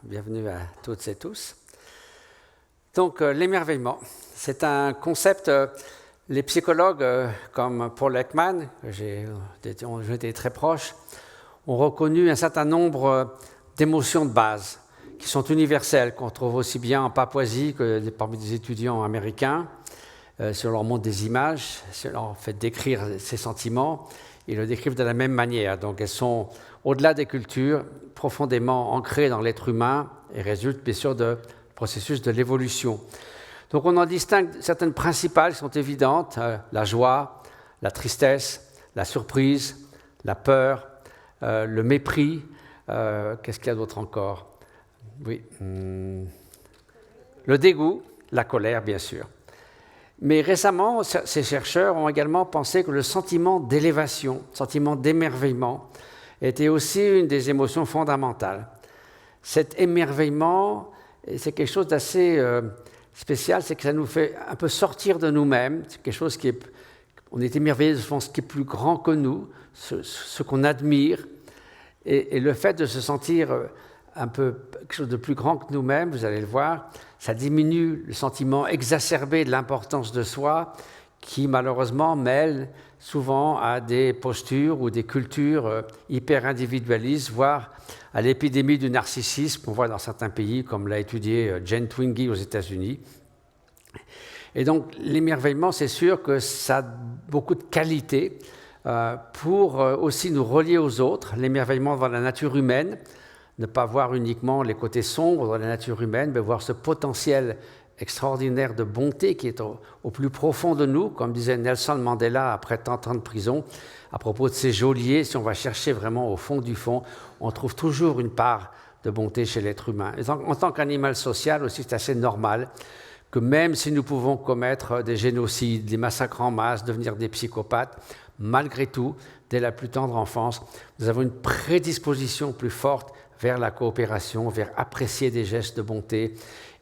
Bienvenue à toutes et tous. Donc, l'émerveillement, c'est un concept, les psychologues comme Paul Ekman, j'ai été très proche, ont reconnu un certain nombre d'émotions de base qui sont universelles, qu'on trouve aussi bien en Papouasie que parmi des étudiants américains. Si on leur montre des images, si on leur fait décrire ces sentiments, ils le décrivent de la même manière. Donc, elles sont, au-delà des cultures, profondément ancrées dans l'être humain et résultent bien sûr de processus de l'évolution. Donc, on en distingue certaines principales qui sont évidentes, la joie, la tristesse, la surprise, la peur, le mépris. Qu'est-ce qu'il y a d'autre encore? Oui, le dégoût, la colère, bien sûr. Mais récemment, ces chercheurs ont également pensé que le sentiment d'élévation, le sentiment d'émerveillement, était aussi une des émotions fondamentales. Cet émerveillement, c'est quelque chose d'assez spécial, c'est que ça nous fait un peu sortir de nous-mêmes, c'est quelque chose qui est... On est émerveillé devant ce qui est plus grand que nous, ce qu'on admire, et le fait de se sentir un peu quelque chose de plus grand que nous-mêmes, vous allez le voir, ça diminue le sentiment exacerbé de l'importance de soi qui malheureusement mêle souvent à des postures ou des cultures hyper individualistes, voire à l'épidémie du narcissisme qu'on voit dans certains pays, comme l'a étudié Jane Twenge aux États-Unis. Et donc l'émerveillement, c'est sûr que ça a beaucoup de qualités pour aussi nous relier aux autres, l'émerveillement devant la nature humaine, ne pas voir uniquement les côtés sombres de la nature humaine, mais voir ce potentiel extraordinaire de bonté qui est au plus profond de nous, comme disait Nelson Mandela après tant de prison, à propos de ces geôliers, si on va chercher vraiment au fond du fond, on trouve toujours une part de bonté chez l'être humain. Et en tant qu'animal social aussi, c'est assez normal que même si nous pouvons commettre des génocides, des massacres en masse, devenir des psychopathes, malgré tout, dès la plus tendre enfance, nous avons une prédisposition plus forte vers la coopération, vers apprécier des gestes de bonté,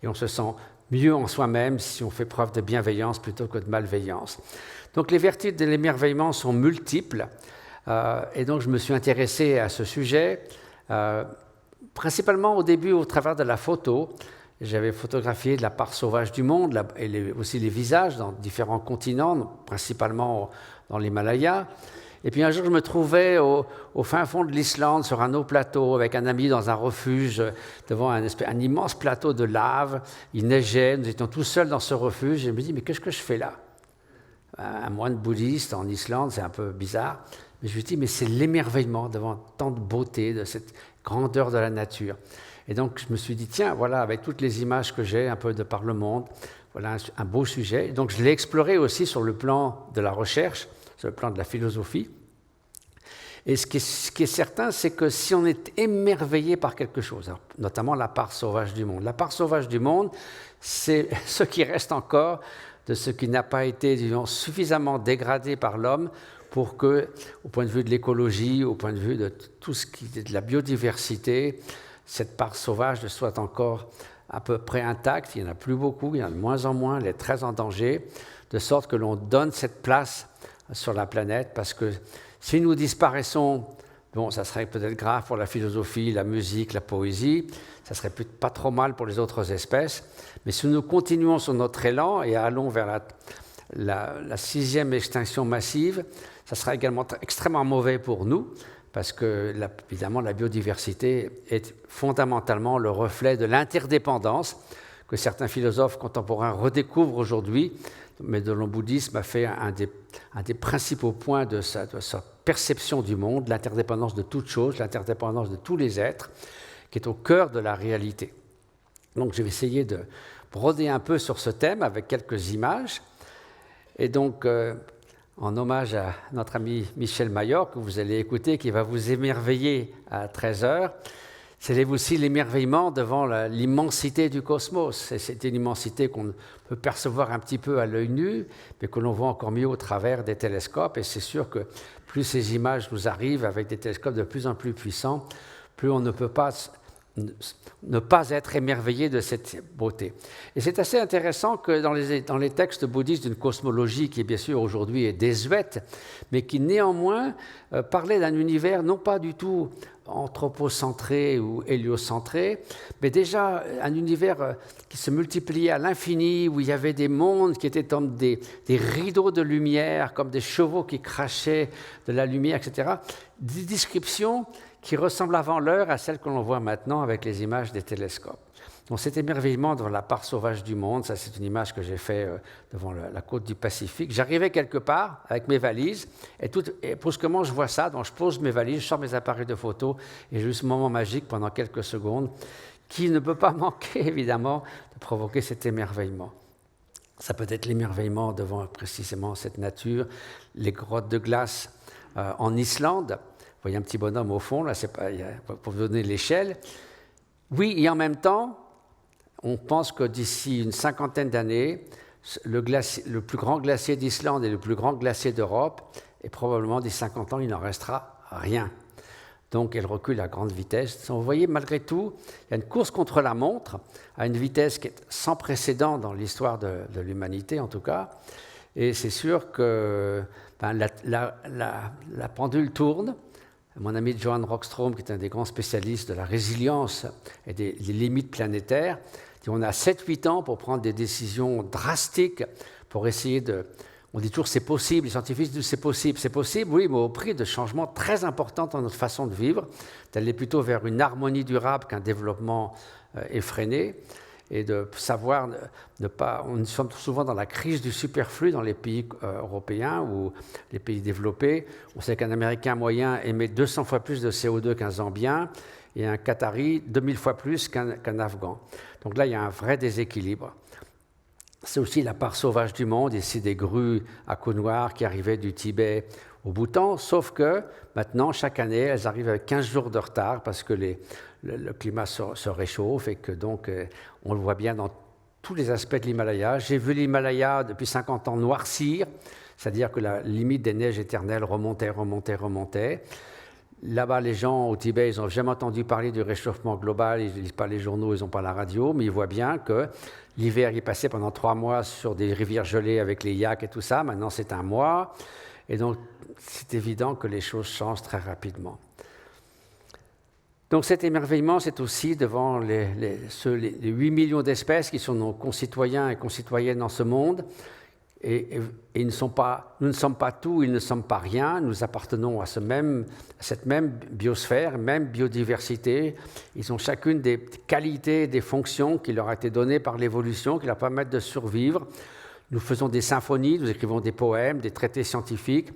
et on se sent mieux en soi-même si on fait preuve de bienveillance plutôt que de malveillance. Donc les vertus de l'émerveillement sont multiples, et donc je me suis intéressé à ce sujet, principalement au début au travers de la photo. J'avais photographié de la part sauvage du monde, et aussi les visages dans différents continents, principalement dans l'Himalaya. Et puis un jour, je me trouvais au fin fond de l'Islande, sur un haut plateau, avec un ami dans un refuge, devant un immense plateau de lave. Il neigeait, nous étions tous seuls dans ce refuge. Et je me dis, mais qu'est-ce que je fais là? Un moine bouddhiste en Islande, c'est un peu bizarre. Mais je me dis, mais c'est l'émerveillement devant tant de beauté, de cette grandeur de la nature. Et donc, je me suis dit, tiens, voilà, avec toutes les images que j'ai un peu de par le monde, voilà un beau sujet. Et donc, je l'ai exploré aussi sur le plan de la recherche, sur le plan de la philosophie. Et ce qui est certain, c'est que si on est émerveillé par quelque chose, alors, notamment la part sauvage du monde, la part sauvage du monde, c'est ce qui reste encore de ce qui n'a pas été, disons, suffisamment dégradé par l'homme pour que, au point de vue de l'écologie, au point de vue de tout ce qui est de la biodiversité, cette part sauvage soit encore à peu près intacte. Il n'y en a plus beaucoup, il y en a de moins en moins, elle est très en danger, de sorte que l'on donne cette place sur la planète, parce que si nous disparaissons, bon, ça serait peut-être grave pour la philosophie, la musique, la poésie, ça serait pas trop mal pour les autres espèces, mais si nous continuons sur notre élan et allons vers la sixième extinction massive, ça sera également extrêmement mauvais pour nous, parce que, évidemment, la biodiversité est fondamentalement le reflet de l'interdépendance que certains philosophes contemporains redécouvrent aujourd'hui, mais dont le bouddhisme a fait un des principaux points de sa perception du monde, l'interdépendance de toute chose, l'interdépendance de tous les êtres, qui est au cœur de la réalité. Donc, je vais essayer de broder un peu sur ce thème avec quelques images. Et donc, en hommage à notre ami Michel Mayor, que vous allez écouter, qui va vous émerveiller à 13h, c'est aussi l'émerveillement devant l'immensité du cosmos. Et c'est une immensité qu'on peut percevoir un petit peu à l'œil nu, mais que l'on voit encore mieux au travers des télescopes. Et c'est sûr que plus ces images nous arrivent avec des télescopes de plus en plus puissants, plus on ne peut pas ne pas être émerveillé de cette beauté. Et c'est assez intéressant que dans les textes bouddhistes d'une cosmologie qui, bien sûr, aujourd'hui est désuète, mais qui néanmoins parlait d'un univers non pas du tout anthropocentré ou héliocentré, mais déjà un univers qui se multipliait à l'infini, où il y avait des mondes qui étaient comme des rideaux de lumière, comme des chevaux qui crachaient de la lumière, etc. Des descriptions qui ressemblent avant l'heure à celles que l'on voit maintenant avec les images des télescopes. Donc cet émerveillement devant la part sauvage du monde, ça c'est une image que j'ai faite devant la côte du Pacifique. J'arrivais quelque part avec mes valises et brusquement je vois ça, donc je pose mes valises, je sors mes appareils de photo et j'ai eu ce moment magique pendant quelques secondes qui ne peut pas manquer évidemment de provoquer cet émerveillement. Ça peut être l'émerveillement devant précisément cette nature, les grottes de glace en Islande. Vous voyez un petit bonhomme au fond, là, c'est pas, pour vous donner l'échelle. Oui, et en même temps, on pense que d'ici une cinquantaine d'années, le plus grand glacier d'Islande et le plus grand glacier d'Europe, et probablement d'ici 50 ans, il n'en restera rien. Donc, elle recule à grande vitesse. Donc, vous voyez, malgré tout, il y a une course contre la montre, à une vitesse qui est sans précédent dans l'histoire de l'humanité, en tout cas. Et c'est sûr que la pendule tourne. Mon ami Johan Rockström, qui est un des grands spécialistes de la résilience et des limites planétaires, dit on a 7-8 ans pour prendre des décisions drastiques, pour essayer de... On dit toujours c'est possible, les scientifiques disent c'est possible, oui, mais au prix de changements très importants dans notre façon de vivre, d'aller plutôt vers une harmonie durable qu'un développement effréné, et de savoir ne pas... On sommes souvent dans la crise du superflu dans les pays européens ou les pays développés. On sait qu'un Américain moyen émet 200 fois plus de CO2 qu'un Zambien et un Qatari 2000 fois plus qu'un Afghan. Donc là, il y a un vrai déséquilibre. C'est aussi la part sauvage du monde, ici des grues à queue noire qui arrivaient du Tibet au Bhoutan, sauf que maintenant, chaque année, elles arrivent avec 15 jours de retard parce que le climat se réchauffe et que donc on le voit bien dans tous les aspects de l'Himalaya. J'ai vu l'Himalaya depuis 50 ans noircir, c'est-à-dire que la limite des neiges éternelles remontait. Là-bas, les gens au Tibet, ils n'ont jamais entendu parler du réchauffement global, ils ne lisent pas les journaux, ils n'ont pas la radio, mais ils voient bien que l'hiver, il est passé pendant 3 mois sur des rivières gelées avec les yaks et tout ça. Maintenant, c'est 1 mois. Et donc, c'est évident que les choses changent très rapidement. Donc cet émerveillement, c'est aussi devant les 8 millions d'espèces qui sont nos concitoyens et concitoyennes dans ce monde. Et nous ne sommes pas tout, ils ne sommes pas rien, nous appartenons à cette même biosphère, même biodiversité. Ils ont chacune des qualités, des fonctions qui leur ont été données par l'évolution, qui leur permettent de survivre. Nous faisons des symphonies, nous écrivons des poèmes, des traités scientifiques.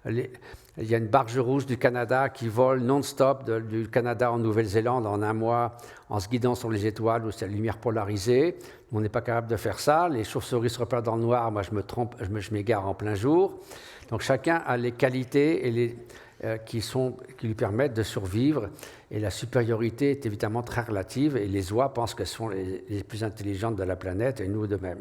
Il y a une barge rouge du Canada qui vole non-stop du Canada en Nouvelle-Zélande en 1 mois en se guidant sur les étoiles où c'est la lumière polarisée. On n'est pas capable de faire ça. Les chauves-souris se repèrent dans le noir. Moi, je me trompe, je m'égare en plein jour. Donc, chacun a les qualités qui lui permettent de survivre. Et la supériorité est évidemment très relative. Et les oies pensent qu'elles sont les plus intelligentes de la planète et nous de même.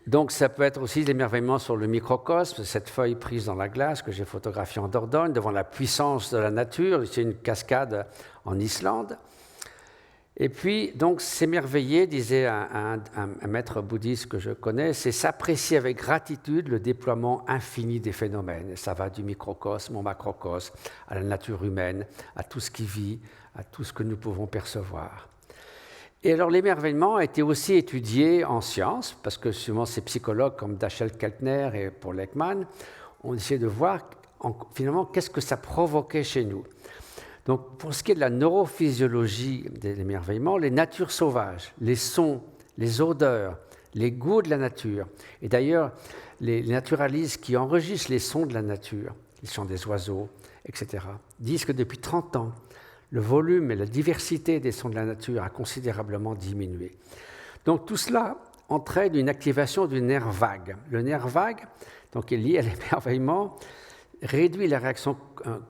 Donc, ça peut être aussi l'émerveillement sur le microcosme, cette feuille prise dans la glace que j'ai photographiée en Dordogne, devant la puissance de la nature. C'est une cascade en Islande. Et puis, donc, s'émerveiller, disait un maître bouddhiste que je connais, c'est s'apprécier avec gratitude le déploiement infini des phénomènes. Et ça va du microcosme au macrocosme, à la nature humaine, à tout ce qui vit, à tout ce que nous pouvons percevoir. Et alors l'émerveillement a été aussi étudié en sciences, parce que souvent ces psychologues comme Dashiell Keltner et Paul Ekman ont essayé de voir finalement qu'est-ce que ça provoquait chez nous. Donc pour ce qui est de la neurophysiologie de l'émerveillement, les natures sauvages, les sons, les odeurs, les goûts de la nature, et d'ailleurs les naturalistes qui enregistrent les sons de la nature, les chants des oiseaux, etc., disent que depuis 30 ans, le volume et la diversité des sons de la nature a considérablement diminué. Donc tout cela entraîne une activation du nerf vague. Le nerf vague, donc, qui est lié à l'émerveillement, réduit la réaction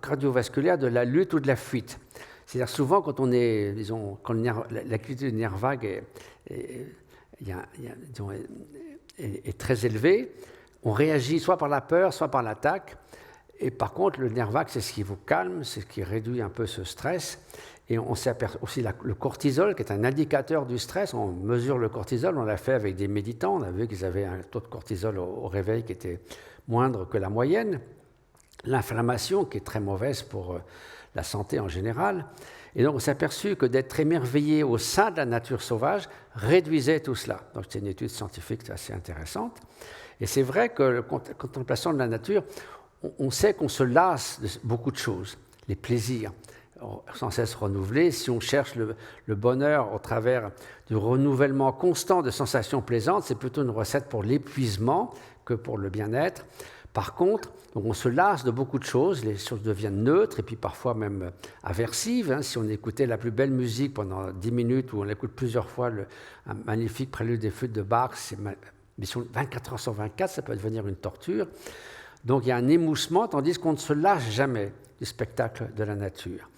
cardiovasculaire de la lutte ou de la fuite. C'est-à-dire souvent quand on est, disons, quand l'activité du nerf vague est très élevée, on réagit soit par la peur, soit par l'attaque. Et par contre, le nerf vague, c'est ce qui vous calme, c'est ce qui réduit un peu ce stress. Et on s'est aperçu aussi le cortisol, qui est un indicateur du stress. On mesure le cortisol, on l'a fait avec des méditants. On a vu qu'ils avaient un taux de cortisol au réveil qui était moindre que la moyenne. L'inflammation, qui est très mauvaise pour la santé en général. Et donc, on s'est aperçu que d'être émerveillé au sein de la nature sauvage réduisait tout cela. Donc, c'est une étude scientifique assez intéressante. Et c'est vrai que la contemplation de la nature, on sait qu'on se lasse de beaucoup de choses, les plaisirs sans cesse renouvelés. Si on cherche le bonheur au travers du renouvellement constant de sensations plaisantes, c'est plutôt une recette pour l'épuisement que pour le bien-être. Par contre, donc on se lasse de beaucoup de choses, les choses deviennent neutres et puis parfois même aversives. Si on écoutait la plus belle musique pendant 10 minutes ou on écoute plusieurs fois un magnifique prélude des flûtes de Bach, c'est mission 24 heures sur 24, ça peut devenir une torture. Donc il y a un émoussement, tandis qu'on ne se lâche jamais du spectacle de la nature.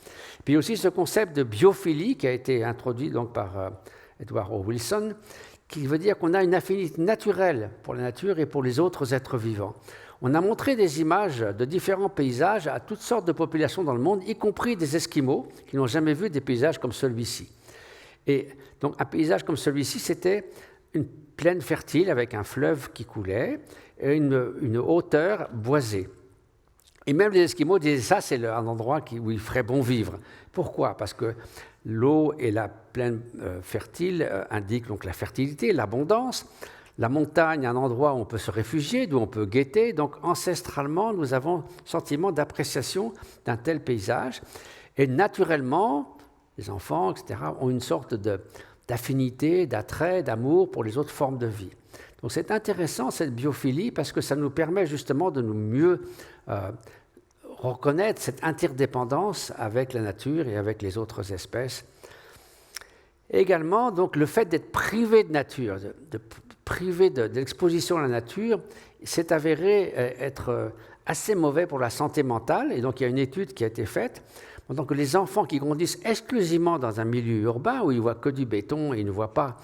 Puis aussi ce concept de biophilie qui a été introduit donc par Edward O. Wilson, qui veut dire qu'on a une affinité naturelle pour la nature et pour les autres êtres vivants. On a montré des images de différents paysages à toutes sortes de populations dans le monde, y compris des Esquimaux qui n'ont jamais vu des paysages comme celui-ci. Et donc un paysage comme celui-ci, c'était une plaine fertile avec un fleuve qui coulait et une hauteur boisée. Et même les Esquimaux disaient ça, c'est un endroit où il ferait bon vivre. Pourquoi ? Parce que l'eau et la plaine fertile indiquent donc la fertilité, l'abondance. La montagne, un endroit où on peut se réfugier, d'où on peut guetter. Donc, ancestralement, nous avons un sentiment d'appréciation d'un tel paysage. Et naturellement, les enfants, etc., ont une sorte d'affinité, d'attrait, d'amour pour les autres formes de vie. Donc, c'est intéressant, cette biophilie, parce que ça nous permet justement de nous mieux reconnaître cette interdépendance avec la nature et avec les autres espèces. Également, donc, le fait d'être privé de nature, privé de l'exposition à la nature, s'est avéré être assez mauvais pour la santé mentale. Et donc, il y a une étude qui a été faite. Donc, les enfants qui grandissent exclusivement dans un milieu urbain où ils ne voient que du béton et ils ne voient pas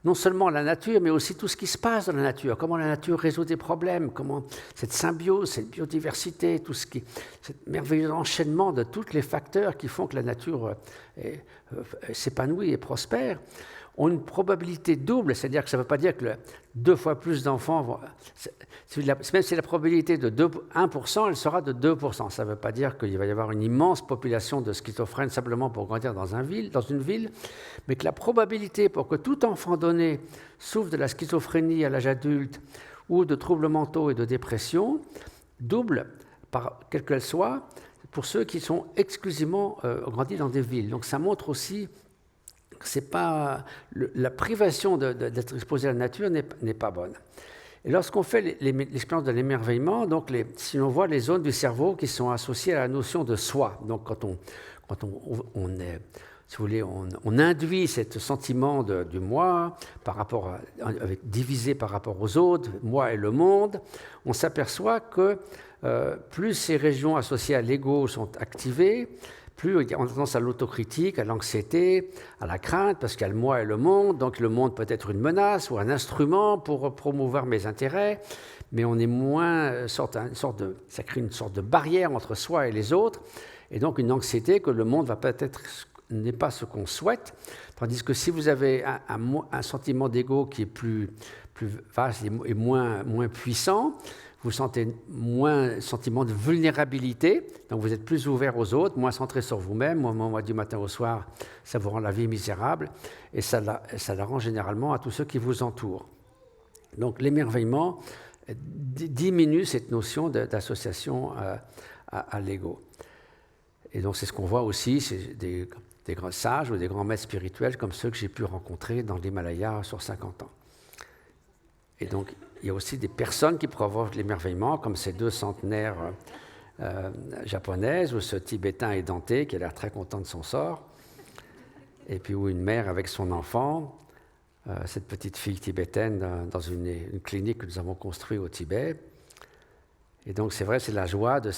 non seulement la nature, mais aussi tout ce qui se passe dans la nature, comment la nature résout des problèmes, comment cette symbiose, cette biodiversité, cet merveilleux enchaînement de tous les facteurs qui font que la nature s'épanouit et prospère, ont une probabilité double, c'est-à-dire que ça ne veut pas dire que 2 fois plus d'enfants vont... Même si la probabilité de 1%, elle sera de 2%. Ça ne veut pas dire qu'il va y avoir une immense population de schizophrènes simplement pour grandir dans une ville, mais que la probabilité pour que tout enfant donné souffre de la schizophrénie à l'âge adulte ou de troubles mentaux et de dépression double, quelle qu'elle soit, pour ceux qui sont exclusivement grandis dans des villes. Donc ça montre aussi c'est pas, la privation d'être exposé à la nature n'est pas bonne. Et lorsqu'on fait l'expérience de l'émerveillement, donc si on voit les zones du cerveau qui sont associées à la notion de soi, donc quand on est, si vous voulez, on induit ce sentiment du moi divisé par rapport aux autres, moi et le monde, on s'aperçoit que plus ces régions associées à l'ego sont activées, plus on a tendance à l'autocritique, à l'anxiété, à la crainte, parce qu'il y a le moi et le monde, donc le monde peut être une menace ou un instrument pour promouvoir mes intérêts, mais on est moins, ça crée une sorte de barrière entre soi et les autres, et donc une anxiété que le monde va peut-être n'est pas ce qu'on souhaite, tandis que si vous avez un sentiment d'ego qui est plus vaste et moins puissant, vous sentez moins sentiment de vulnérabilité, donc vous êtes plus ouvert aux autres, moins centré sur vous-même, moins du matin au soir, ça vous rend la vie misérable, et ça la rend généralement à tous ceux qui vous entourent. Donc l'émerveillement diminue cette notion d'association à l'ego. Et donc c'est ce qu'on voit aussi, c'est des grands sages ou des grands maîtres spirituels comme ceux que j'ai pu rencontrer dans l'Himalaya sur 50 ans. Et donc, il y a aussi des personnes qui provoquent l'émerveillement, comme ces 2 centenaires japonaises, ou ce Tibétain édenté qui a l'air très content de son sort, et puis ou une mère avec son enfant, cette petite fille tibétaine dans une clinique que nous avons construite au Tibet. Et donc, c'est vrai, c'est la joie de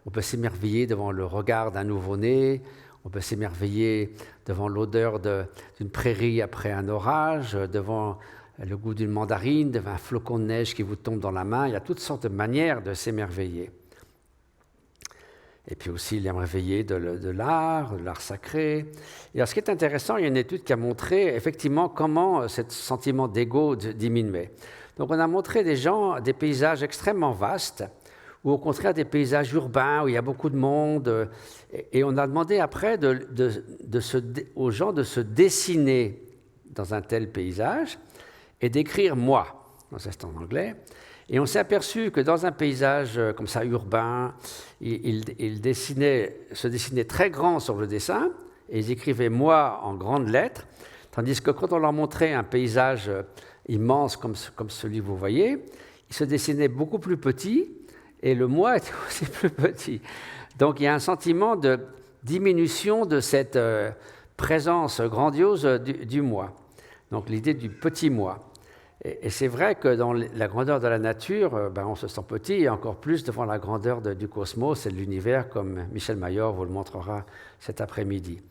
on peut s'émerveiller devant le regard d'un nouveau-né, on peut s'émerveiller devant l'odeur d'une prairie après un orage, devant le goût d'une mandarine, devant un flocon de neige qui vous tombe dans la main. Il y a toutes sortes de manières de s'émerveiller. et puis aussi l'émerveillé de l'art sacré. Et alors, ce qui est intéressant, il y a une étude qui a montré effectivement comment ce sentiment d'ego diminuait. Donc on a montré des paysages extrêmement vastes, ou au contraire des paysages urbains où il y a beaucoup de monde, et on a demandé après aux gens de se dessiner dans un tel paysage et d'écrire « moi », ça c'est en anglais. Et on s'est aperçu que dans un paysage comme ça urbain, ils se dessinaient très grand sur le dessin, et ils écrivaient « moi » en grandes lettres, tandis que quand on leur montrait un paysage immense comme celui que vous voyez, ils se dessinaient beaucoup plus petit, et le « moi » était aussi plus petit. Donc il y a un sentiment de diminution de cette présence grandiose du « moi ». Donc l'idée du petit « moi ». Et c'est vrai que dans la grandeur de la nature, on se sent petit, et encore plus devant la grandeur du cosmos et de l'univers, comme Michel Mayor vous le montrera cet après-midi.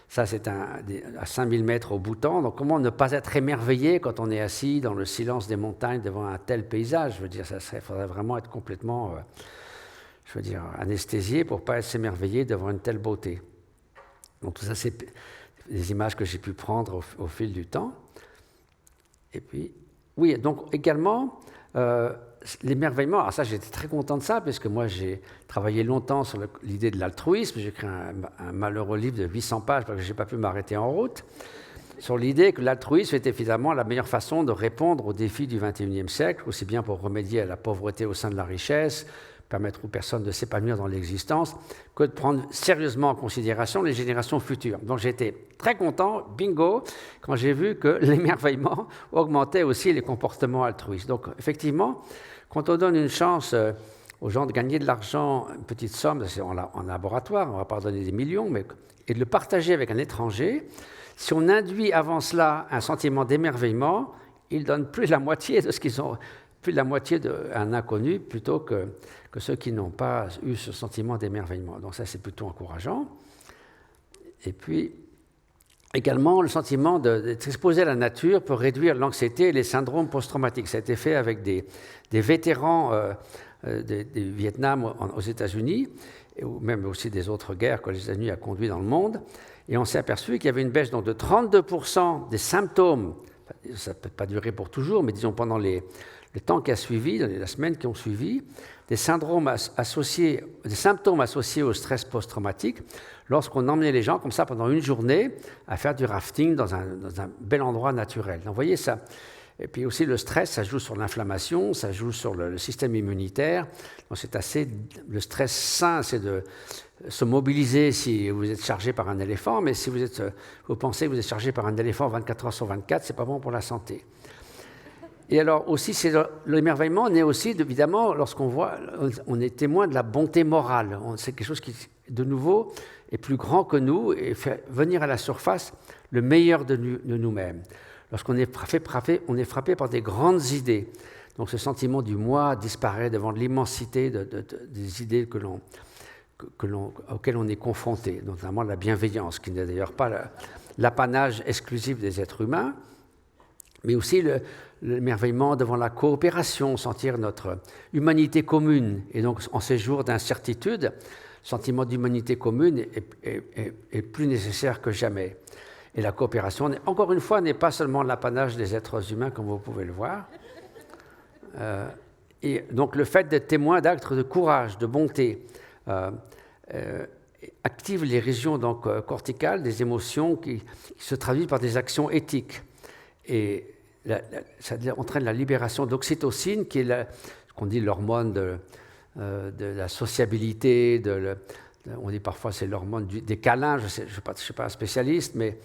Ça, c'est à 5000 mètres au Bhoutan. Donc comment ne pas être émerveillé quand on est assis dans le silence des montagnes devant un tel paysage? Je veux dire, il faudrait vraiment être complètement anesthésié pour ne pas s'émerveiller devant une telle beauté. Donc tout ça, c'est des images que j'ai pu prendre au fil du temps. Et puis... Oui, donc également, l'émerveillement, alors ça j'étais très content de ça, parce que moi j'ai travaillé longtemps sur l'idée de l'altruisme, j'ai écrit un malheureux livre de 800 pages parce que je n'ai pas pu m'arrêter en route, sur l'idée que l'altruisme était évidemment la meilleure façon de répondre aux défis du XXIe siècle, aussi bien pour remédier à la pauvreté au sein de la richesse, permettre aux personnes de s'épanouir dans l'existence, que de prendre sérieusement en considération les générations futures. Donc j'étais très content, bingo, quand j'ai vu que l'émerveillement augmentait aussi les comportements altruistes. Donc effectivement, quand on donne une chance aux gens de gagner de l'argent, une petite somme, c'est en laboratoire, on ne va pas donner des millions, et de le partager avec un étranger, si on induit avant cela un sentiment d'émerveillement, ils donnent plus de la moitié de ce qu'ils ont, plus de la moitié d'un inconnu, plutôt que ceux qui n'ont pas eu ce sentiment d'émerveillement. Donc ça, c'est plutôt encourageant. Et puis, également, le sentiment d'être exposé à la nature peut réduire l'anxiété et les syndromes post-traumatiques. Ça a été fait avec des vétérans du Vietnam aux États-Unis, ou même aussi des autres guerres que les États-Unis ont conduites dans le monde. Et on s'est aperçu qu'il y avait une baisse donc, de 32% des symptômes. Ça ne peut pas durer pour toujours, mais disons pendant le temps qui a suivi, dans les semaines qui ont suivi, des symptômes associés au stress post-traumatique lorsqu'on emmenait les gens comme ça pendant une journée à faire du rafting dans un bel endroit naturel. Donc, vous voyez ça. Et puis aussi le stress, ça joue sur l'inflammation, ça joue sur le système immunitaire. Donc le stress sain, c'est de se mobiliser si vous êtes chargé par un éléphant, mais si vous pensez que vous êtes chargé par un éléphant 24 heures sur 24, c'est pas bon pour la santé. Et alors aussi, l'émerveillement naît aussi, évidemment, lorsqu'on voit, on est témoin de la bonté morale. C'est quelque chose qui, de nouveau, est plus grand que nous et fait venir à la surface le meilleur de nous-mêmes. Lorsqu'on est frappé par des grandes idées, donc ce sentiment du moi disparaît devant l'immensité des idées auxquelles on est confronté, notamment la bienveillance, qui n'est d'ailleurs pas l'apanage exclusif des êtres humains, mais aussi l'émerveillement devant la coopération, sentir notre humanité commune. Et donc, en ces jours d'incertitude, le sentiment d'humanité commune est plus nécessaire que jamais. Et la coopération, encore une fois, n'est pas seulement l'apanage des êtres humains, comme vous pouvez le voir. Et donc, le fait d'être témoin d'actes de courage, de bonté, active les régions donc, corticales des émotions qui se traduisent par des actions éthiques. Et ça entraîne la libération d'oxytocine, qui est ce qu'on dit l'hormone de la sociabilité, on dit parfois c'est l'hormone des câlins, je ne suis pas un spécialiste, mais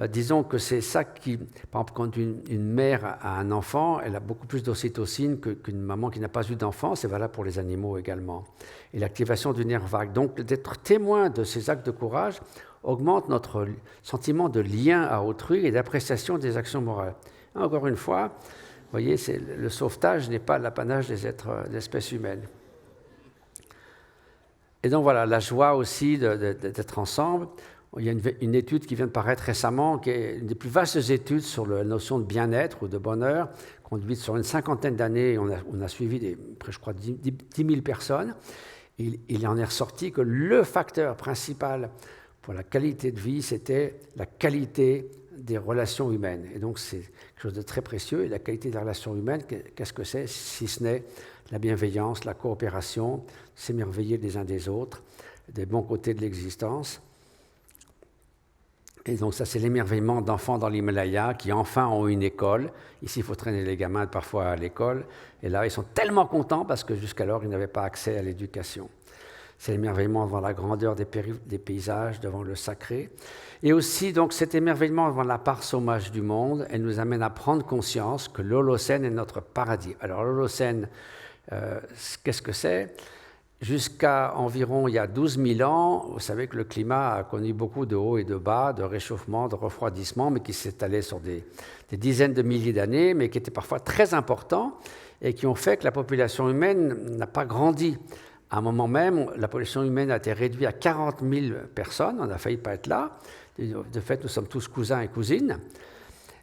disons que c'est ça qui, par exemple, quand une mère a un enfant, elle a beaucoup plus d'oxytocine qu'une maman qui n'a pas eu d'enfant, c'est valable pour les animaux également. Et l'activation du nerf vague. Donc d'être témoin de ces actes de courage augmente notre sentiment de lien à autrui et d'appréciation des actions morales. Encore une fois, vous voyez, le sauvetage n'est pas l'apanage des espèces humaines. Et donc voilà, la joie aussi d'être ensemble. Il y a une étude qui vient de paraître récemment, qui est une des plus vastes études sur la notion de bien-être ou de bonheur, conduite sur une cinquantaine d'années. On a suivi je crois, 10 000 personnes. il en est ressorti que le facteur principal pour la qualité de vie, c'était la qualité des relations humaines. Et donc, c'est quelque chose de très précieux. Et la qualité des relations humaines, qu'est-ce que c'est, si ce n'est la bienveillance, la coopération, s'émerveiller des uns des autres, des bons côtés de l'existence. Et donc, ça, c'est l'émerveillement d'enfants dans l'Himalaya qui, enfin, ont une école. Ici, il faut traîner les gamins parfois à l'école. Et là, ils sont tellement contents parce que jusqu'alors, ils n'avaient pas accès à l'éducation. C'est l'émerveillement devant la grandeur des paysages, devant le sacré. Et aussi, donc, cet émerveillement devant la part sauvage du monde, elle nous amène à prendre conscience que l'Holocène est notre paradis. Alors, l'Holocène, qu'est-ce que c'est ? Jusqu'à environ il y a 12 000 ans, vous savez que le climat a connu beaucoup de hauts et de bas, de réchauffement, de refroidissement, mais qui s'étalait sur des dizaines de milliers d'années, mais qui étaient parfois très importants et qui ont fait que la population humaine n'a pas grandi. À un moment même, la population humaine a été réduite à 40 000 personnes, on a failli pas être là. De fait, nous sommes tous cousins et cousines.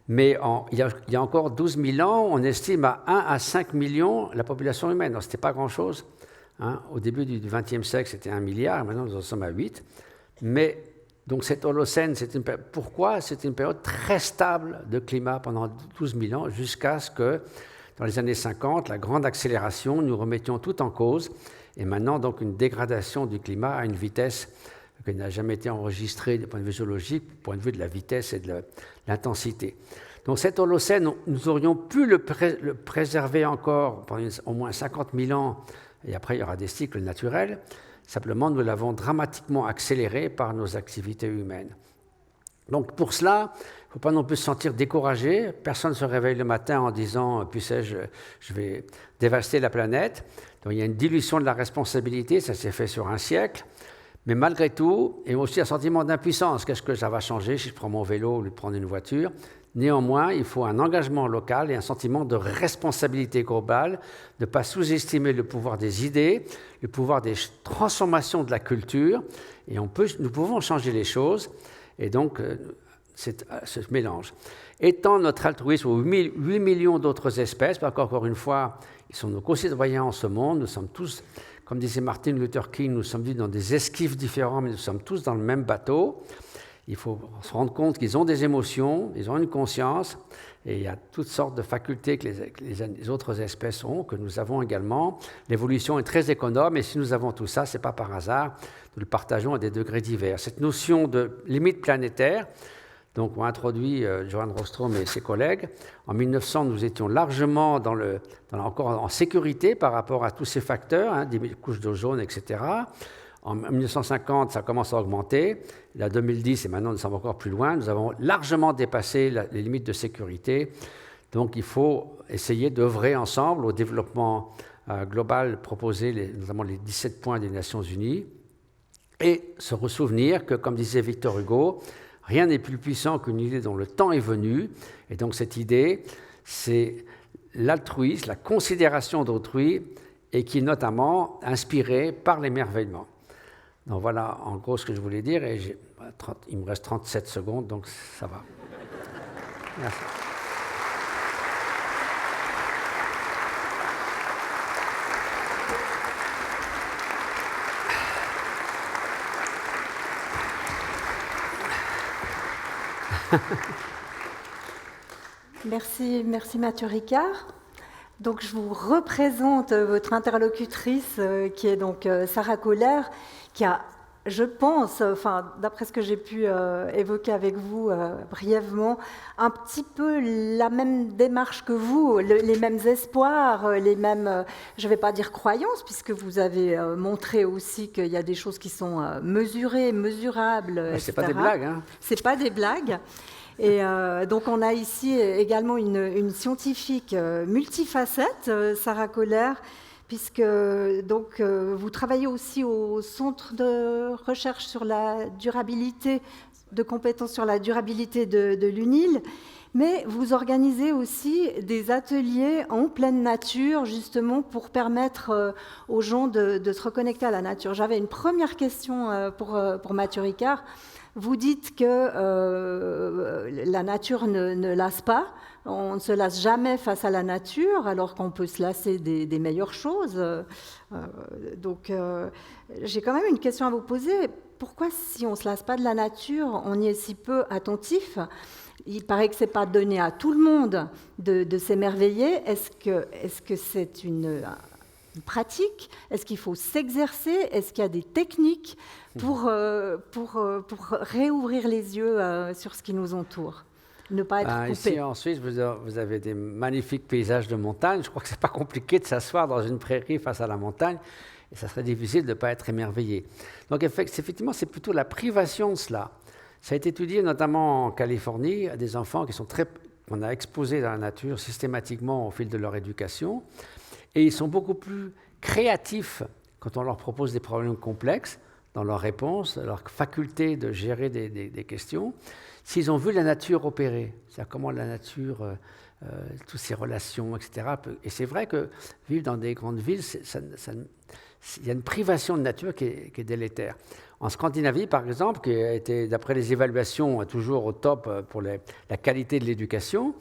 Mais il y a encore 12 000 ans, on estime à 1 à 5 millions la population humaine. Donc, ce n'était pas grand-chose. Hein. Au début du XXe siècle, c'était 1 milliard, maintenant nous en sommes à 8. Mais donc cet Holocène, pourquoi ? C'est une période très stable de climat pendant 12 000 ans, jusqu'à ce que, dans les années 50, la grande accélération, nous remettions tout en cause. Et maintenant, donc, une dégradation du climat à une vitesse qui n'a jamais été enregistrée du point de vue géologique, du point de vue de la vitesse et de l'intensité. Donc cet Holocène, nous aurions pu le préserver encore pendant au moins 50 000 ans, et après il y aura des cycles naturels. Simplement, nous l'avons dramatiquement accéléré par nos activités humaines. Donc pour cela, il ne faut pas non plus se sentir découragé. Personne ne se réveille le matin en disant « puissais-je, je vais dévaster la planète ». Donc il y a une dilution de la responsabilité, ça s'est fait sur un siècle. Mais malgré tout, il y a aussi un sentiment d'impuissance. Qu'est-ce que ça va changer si je prends mon vélo au lieu de prendre une voiture ? Néanmoins, il faut un engagement local et un sentiment de responsabilité globale, de ne pas sous-estimer le pouvoir des idées, le pouvoir des transformations de la culture. Et nous pouvons changer les choses. Et donc, c'est ce mélange. Étant notre altruisme aux 8 millions d'autres espèces, parce qu'encore une fois, ils sont nos concitoyens en ce monde, nous sommes tous, comme disait Martin Luther King, nous sommes dans des esquifs différents, mais nous sommes tous dans le même bateau. Il faut se rendre compte qu'ils ont des émotions, ils ont une conscience, et il y a toutes sortes de facultés que les autres espèces ont, que nous avons également. L'évolution est très économe, et si nous avons tout ça, ce n'est pas par hasard, nous le partageons à des degrés divers. Cette notion de limite planétaire, donc, ont introduit Johan Rockström et ses collègues. En 1900, nous étions largement encore en sécurité par rapport à tous ces facteurs, des couches d'ozone, etc. En 1950, ça commence à augmenter. En 2010, et maintenant nous sommes encore plus loin, nous avons largement dépassé les limites de sécurité. Donc, il faut essayer d'œuvrer ensemble au développement global proposé, notamment les 17 points des Nations Unies, et se ressouvenir que, comme disait Victor Hugo, rien n'est plus puissant qu'une idée dont le temps est venu. Et donc cette idée, c'est l'altruisme, la considération d'autrui, et qui est notamment inspirée par l'émerveillement. Donc voilà en gros ce que je voulais dire, et il me reste 37 secondes, donc ça va. Merci. Merci Mathieu Ricard. Donc je vous représente votre interlocutrice qui est donc Sarah Kohler, qui a, je pense, d'après ce que j'ai pu évoquer avec vous brièvement, un petit peu la même démarche que vous, les mêmes espoirs, les mêmes, je ne vais pas dire croyances, puisque vous avez montré aussi qu'il y a des choses qui sont mesurées, mesurables. C'est pas des blagues, hein. C'est pas des blagues. Et donc on a ici également une scientifique multifacette, Sarah Kohler, puisque donc, vous travaillez aussi au Centre de recherche sur la durabilité, de compétences sur la durabilité de l'UNIL, mais vous organisez aussi des ateliers en pleine nature, justement pour permettre aux gens de se reconnecter à la nature. J'avais une première question pour Mathieu Ricard. Vous dites que la nature ne lasse pas, on ne se lasse jamais face à la nature, alors qu'on peut se lasser des meilleures choses. Donc, j'ai quand même une question à vous poser. Pourquoi, si on ne se lasse pas de la nature, on y est si peu attentif ? Il paraît que ce n'est pas donné à tout le monde de s'émerveiller. Est-ce que c'est une pratique? Est-ce qu'il faut s'exercer? Est-ce qu'il y a des techniques pour réouvrir les yeux sur ce qui nous entoure? Ne pas être coupé. Ici en Suisse, vous avez des magnifiques paysages de montagne. Je crois que ce n'est pas compliqué de s'asseoir dans une prairie face à la montagne. Et ça serait difficile de ne pas être émerveillé. Donc effectivement, c'est plutôt la privation de cela. Ça a été étudié notamment en Californie à des enfants qu'on a exposés dans la nature systématiquement au fil de leur éducation. Et ils sont beaucoup plus créatifs quand on leur propose des problèmes complexes dans leurs réponses, leur faculté de gérer des questions, s'ils ont vu la nature opérer. C'est-à-dire comment la nature, toutes ces relations, etc. Et c'est vrai que vivre dans des grandes villes, il y a une privation de nature qui est délétère. En Scandinavie, par exemple, qui a été, d'après les évaluations, toujours au top pour la qualité de l'éducation,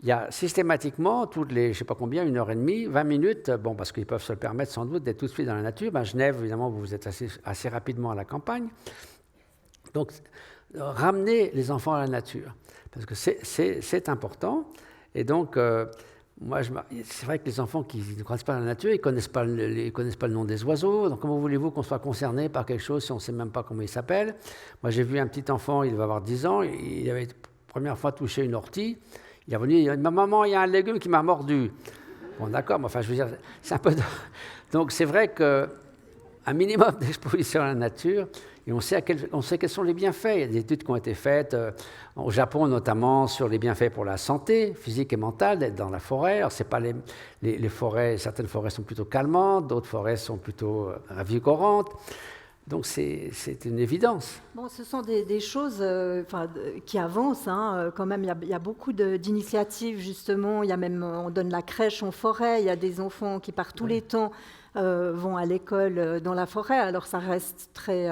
il y a systématiquement, toutes les, je ne sais pas combien, 1h30, 20 minutes, bon, parce qu'ils peuvent se le permettre sans doute d'être tout de suite dans la nature. Genève, évidemment, vous êtes assez rapidement à la campagne. Donc, ramener les enfants à la nature, parce que c'est important. Et donc, c'est vrai que les enfants qui ne connaissent pas la nature, ils ne connaissent pas le nom des oiseaux. Donc, comment voulez-vous qu'on soit concerné par quelque chose si on ne sait même pas comment il s'appelle? Moi, j'ai vu un petit enfant, il devait avoir 10 ans, il avait la première fois touché une ortie. Il est venu, il a dit « Maman, il y a un légume qui m'a mordu ». Bon, d'accord, mais enfin, je veux dire, c'est un peu... Donc, c'est vrai qu'un minimum d'exposition à la nature, et on sait quels sont les bienfaits. Il y a des études qui ont été faites au Japon, notamment, sur les bienfaits pour la santé physique et mentale, d'être dans la forêt. Alors, c'est pas les forêts, certaines forêts sont plutôt calmantes, d'autres forêts sont plutôt ravigorantes. Donc, c'est une évidence. Bon, ce sont des choses qui avancent. Quand même, il y a beaucoup d'initiatives, justement. Il y a même, on donne la crèche en forêt. Il y a des enfants qui, par tous les temps, vont à l'école dans la forêt. Alors, ça reste très,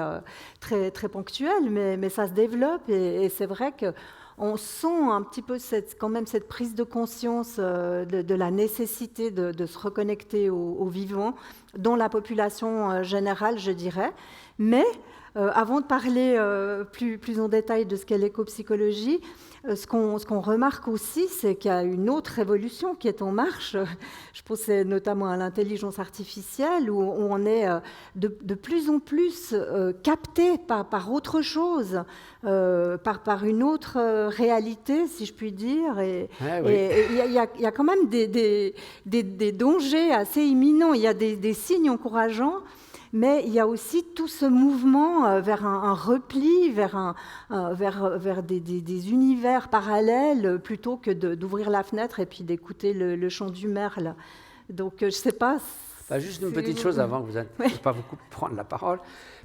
très, très ponctuel, mais ça se développe. Et c'est vrai qu'on sent un petit peu quand même cette prise de conscience de la nécessité de se reconnecter au vivant dans la population générale, je dirais. Mais avant de parler plus en détail de ce qu'est l'éco-psychologie, ce qu'on remarque aussi, c'est qu'il y a une autre révolution qui est en marche. Je pensais notamment à l'intelligence artificielle, où on est de plus en plus capté par autre chose, par une autre réalité, si je puis dire. Et il y a quand même des dangers assez imminents. Il y a des signes encourageants. Mais il y a aussi tout ce mouvement vers un repli, vers des univers parallèles, plutôt que d'ouvrir la fenêtre et puis d'écouter le chant du merle. Donc, je ne sais pas... Juste une petite chose avant, que vous n'allez pas beaucoup prendre la parole.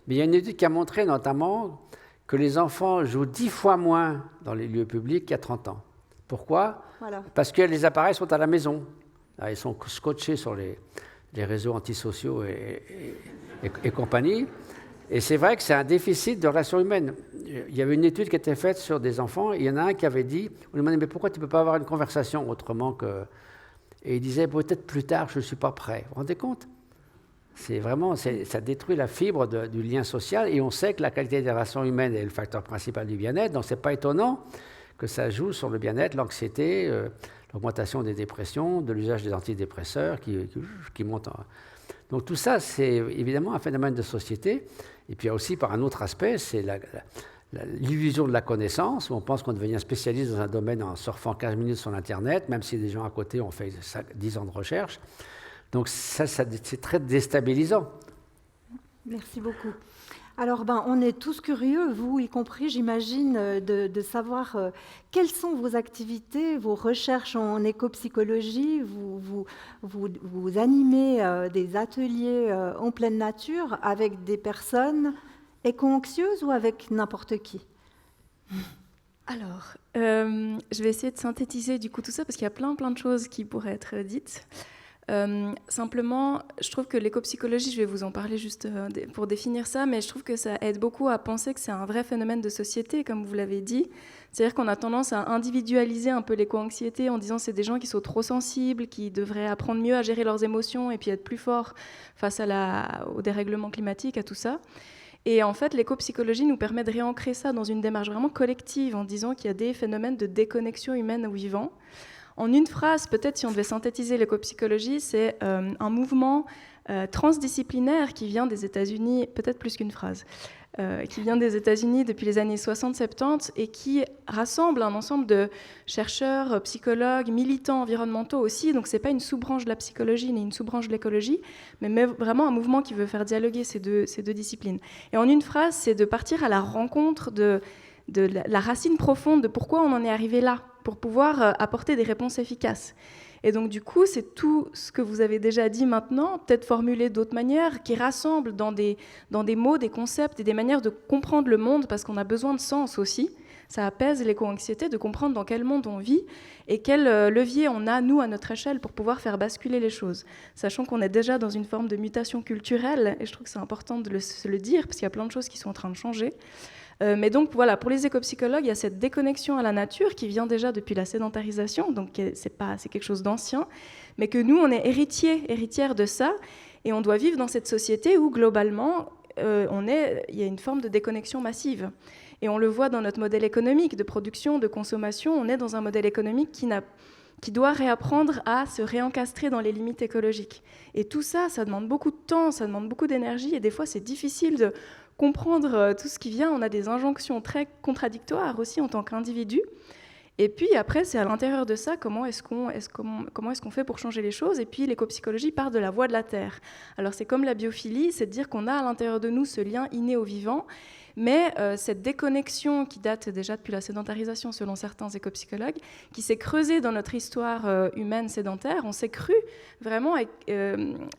Mais il y a une étude qui a montré notamment que les enfants jouent 10 fois moins dans les lieux publics qu'il y a 30 ans. Pourquoi ? Voilà. Parce que les appareils sont à la maison. Là, ils sont scotchés sur les réseaux antisociaux et compagnie. Et c'est vrai que c'est un déficit de relations humaines. Il y avait une étude qui a été faite sur des enfants, et il y en a un qui avait dit, on lui demandait, mais pourquoi tu ne peux pas avoir une conversation autrement que... Et il disait, peut-être plus tard, je ne suis pas prêt. Vous vous rendez compte ? C'est vraiment, ça détruit la fibre du lien social, et on sait que la qualité des relations humaines est le facteur principal du bien-être, donc ce n'est pas étonnant que ça joue sur le bien-être, l'anxiété, l'augmentation des dépressions, de l'usage des antidépresseurs qui montent. Donc tout ça, c'est évidemment un phénomène de société. Et puis il y a aussi, par un autre aspect, c'est l'illusion de la connaissance, où on pense qu'on devient spécialiste dans un domaine en surfant 15 minutes sur l'Internet, même si des gens à côté ont fait 10 ans de recherche. Donc ça c'est très déstabilisant. Merci beaucoup. Alors, on est tous curieux, vous y compris, j'imagine, de savoir quelles sont vos activités, vos recherches en éco-psychologie. Vous animez des ateliers en pleine nature avec des personnes éco-anxieuses ou avec n'importe qui ? Alors, je vais essayer de synthétiser du coup tout ça parce qu'il y a plein de choses qui pourraient être dites. Simplement, je trouve que l'éco-psychologie, je vais vous en parler juste pour définir ça, mais je trouve que ça aide beaucoup à penser que c'est un vrai phénomène de société, comme vous l'avez dit. C'est-à-dire qu'on a tendance à individualiser un peu l'éco-anxiété en disant que c'est des gens qui sont trop sensibles, qui devraient apprendre mieux à gérer leurs émotions et puis être plus forts face au dérèglement climatique, à tout ça. Et en fait, l'éco-psychologie nous permet de réancrer ça dans une démarche vraiment collective en disant qu'il y a des phénomènes de déconnexion humaine au vivant. En une phrase, peut-être si on devait synthétiser l'éco-psychologie, c'est un mouvement transdisciplinaire qui vient des États-Unis, peut-être plus qu'une phrase, qui vient des États-Unis depuis les années 60-70 et qui rassemble un ensemble de chercheurs, psychologues, militants environnementaux aussi. Donc ce n'est pas une sous-branche de la psychologie ni une sous-branche de l'écologie, mais vraiment un mouvement qui veut faire dialoguer ces deux disciplines. Et en une phrase, c'est de partir à la rencontre de la racine profonde de pourquoi on en est arrivé là, pour pouvoir apporter des réponses efficaces. Et donc du coup, c'est tout ce que vous avez déjà dit maintenant, peut-être formulé d'autres manières, qui rassemblent dans des mots, des concepts et des manières de comprendre le monde, parce qu'on a besoin de sens aussi. Ça apaise l'éco-anxiété de comprendre dans quel monde on vit et quel levier on a, nous, à notre échelle, pour pouvoir faire basculer les choses. Sachant qu'on est déjà dans une forme de mutation culturelle, et je trouve que c'est important de se le dire, parce qu'il y a plein de choses qui sont en train de changer. Mais donc voilà, pour les éco-psychologues, il y a cette déconnexion à la nature qui vient déjà depuis la sédentarisation, donc c'est quelque chose d'ancien, mais que nous, on est héritières de ça, et on doit vivre dans cette société où globalement, il y a une forme de déconnexion massive. Et on le voit dans notre modèle économique de production, de consommation, on est dans un modèle économique qui doit réapprendre à se réencastrer dans les limites écologiques. Et tout ça, ça demande beaucoup de temps, ça demande beaucoup d'énergie, et des fois c'est difficile de comprendre tout ce qui vient. On a des injonctions très contradictoires aussi en tant qu'individu. Et puis après, c'est à l'intérieur de ça, comment est-ce qu'on fait pour changer les choses. Et puis l'éco-psychologie part de la voie de la terre. Alors c'est comme la biophilie, c'est de dire qu'on a à l'intérieur de nous ce lien inné au vivant, mais cette déconnexion qui date déjà depuis la sédentarisation selon certains éco-psychologues, qui s'est creusée dans notre histoire humaine sédentaire, on s'est cru vraiment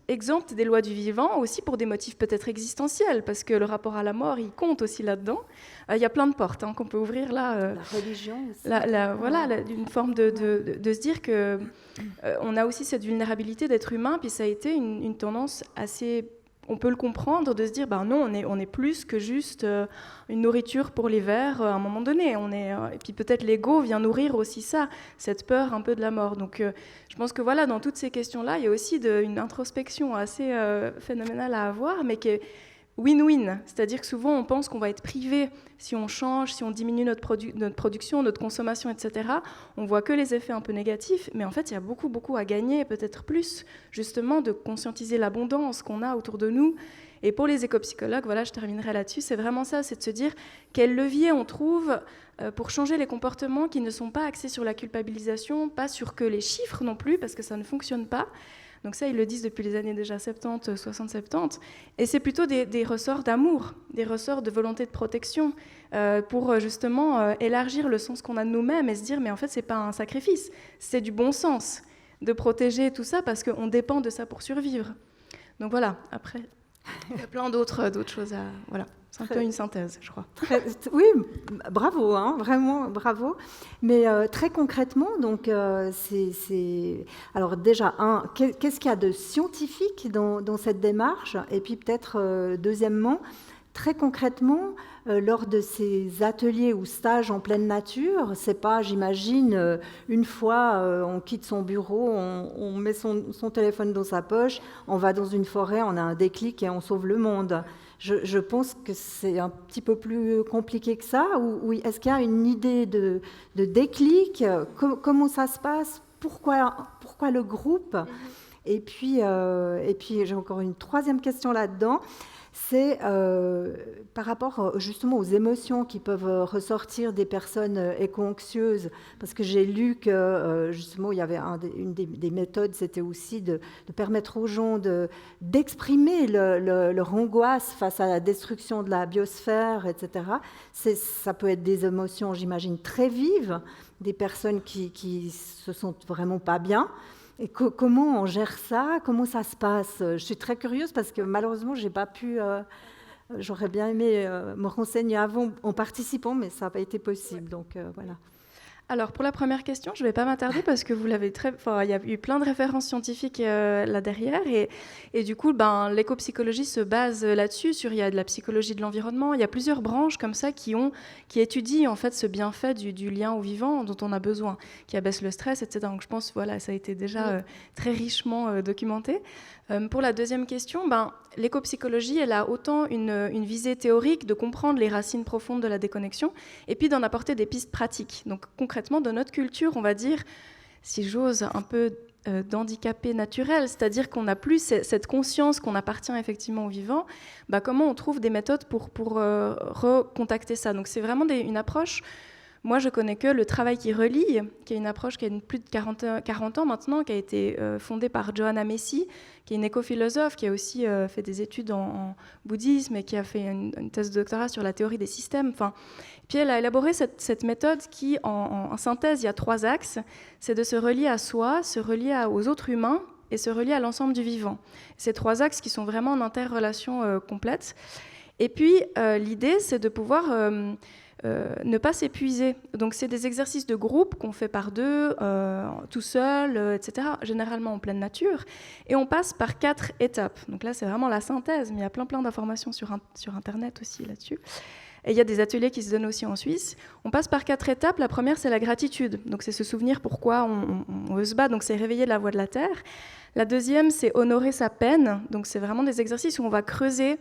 exempt des lois du vivant, aussi pour des motifs peut-être existentiels, parce que le rapport à la mort, il compte aussi là-dedans. Il y a plein de portes qu'on peut ouvrir là. La religion aussi. Voilà, une forme de se dire qu'on a aussi cette vulnérabilité d'être humain, puis ça a été une tendance assez... On peut le comprendre, de se dire, non, on est plus que juste une nourriture pour les vers à un moment donné. Et puis peut-être l'ego vient nourrir aussi ça, cette peur un peu de la mort. Donc je pense que voilà, dans toutes ces questions-là, il y a aussi une introspection assez phénoménale à avoir, mais qui est win-win. C'est-à-dire que souvent, on pense qu'on va être privé si on change, si on diminue notre production, notre consommation, etc. On voit que les effets un peu négatifs, mais en fait, il y a beaucoup, beaucoup à gagner, peut-être plus, justement, de conscientiser l'abondance qu'on a autour de nous. Et pour les éco-psychologues, voilà, je terminerai là-dessus, c'est vraiment ça, c'est de se dire quel levier on trouve pour changer les comportements qui ne sont pas axés sur la culpabilisation, pas sur que les chiffres non plus, parce que ça ne fonctionne pas. Donc ça, ils le disent depuis les années déjà 70, 60-70. Et c'est plutôt des ressorts d'amour, des ressorts de volonté de protection pour justement élargir le sens qu'on a de nous-mêmes et se dire, mais en fait, c'est pas un sacrifice, c'est du bon sens de protéger tout ça parce qu'on dépend de ça pour survivre. Donc voilà, après, il y a plein d'autres choses à... Voilà. C'est un peu une synthèse, je crois. Oui, bravo, vraiment bravo. Mais très concrètement, donc, alors déjà, qu'est-ce qu'il y a de scientifique dans cette démarche? Et puis peut-être, deuxièmement, très concrètement, lors de ces ateliers ou stages en pleine nature, c'est pas, j'imagine, une fois on quitte son bureau, on met son téléphone dans sa poche, on va dans une forêt, on a un déclic et on sauve le monde. Je pense que c'est un petit peu plus compliqué que ça. Ou est-ce qu'il y a une idée de déclic? Comment ça se passe? Pourquoi le groupe? Et puis j'ai encore une troisième question là-dedans. C'est par rapport justement aux émotions qui peuvent ressortir des personnes éco-anxieuses, parce que j'ai lu que justement il y avait une des méthodes, c'était aussi de permettre aux gens d'exprimer leur angoisse face à la destruction de la biosphère, etc. Ça peut être des émotions, j'imagine, très vives, des personnes qui se sentent vraiment pas bien. Et comment on gère ça? Comment ça se passe? Je suis très curieuse parce que malheureusement, j'ai pas pu... j'aurais bien aimé me renseigner avant en participant, mais ça n'a pas été possible. Donc voilà. Alors, pour la première question, je ne vais pas m'attarder parce que vous l'avez il y a eu plein de références scientifiques là derrière. Et du coup, l'éco-psychologie se base là-dessus. Il y a de la psychologie de l'environnement. Il y a plusieurs branches comme ça qui étudient en fait ce bienfait du lien au vivant dont on a besoin, qui abaisse le stress, etc. Donc, je pense ça a été déjà très richement documenté. Pour la deuxième question, l'éco-psychologie, elle a autant une visée théorique de comprendre les racines profondes de la déconnexion et puis d'en apporter des pistes pratiques. Donc concrètement, dans notre culture, on va dire, si j'ose, un peu d'handicapé naturel, c'est-à-dire qu'on n'a plus cette conscience qu'on appartient effectivement au vivant, comment on trouve des méthodes pour recontacter ça. Donc c'est vraiment une approche. Moi, je connais que le travail qui relie, qui est une approche qui a plus de 40 ans maintenant, qui a été fondée par Johanna Macy, qui est une éco-philosophe, qui a aussi fait des études en bouddhisme et qui a fait une thèse de doctorat sur la théorie des systèmes. Puis elle a élaboré cette méthode qui, en synthèse, il y a 3 axes. C'est de se relier à soi, se relier aux autres humains et se relier à l'ensemble du vivant. Ces 3 axes qui sont vraiment en interrelation complète. Et puis, l'idée, c'est de pouvoir... ne pas s'épuiser. Donc c'est des exercices de groupe qu'on fait par 2, tout seul, etc., généralement en pleine nature. Et on passe par 4 étapes. Donc là, c'est vraiment la synthèse, mais il y a plein d'informations sur Internet aussi là-dessus. Et il y a des ateliers qui se donnent aussi en Suisse. On passe par 4 étapes. La première, c'est la gratitude. Donc c'est se souvenir pourquoi on veut se battre. Donc c'est réveiller la voix de la terre. La deuxième, c'est honorer sa peine. Donc c'est vraiment des exercices où on va creuser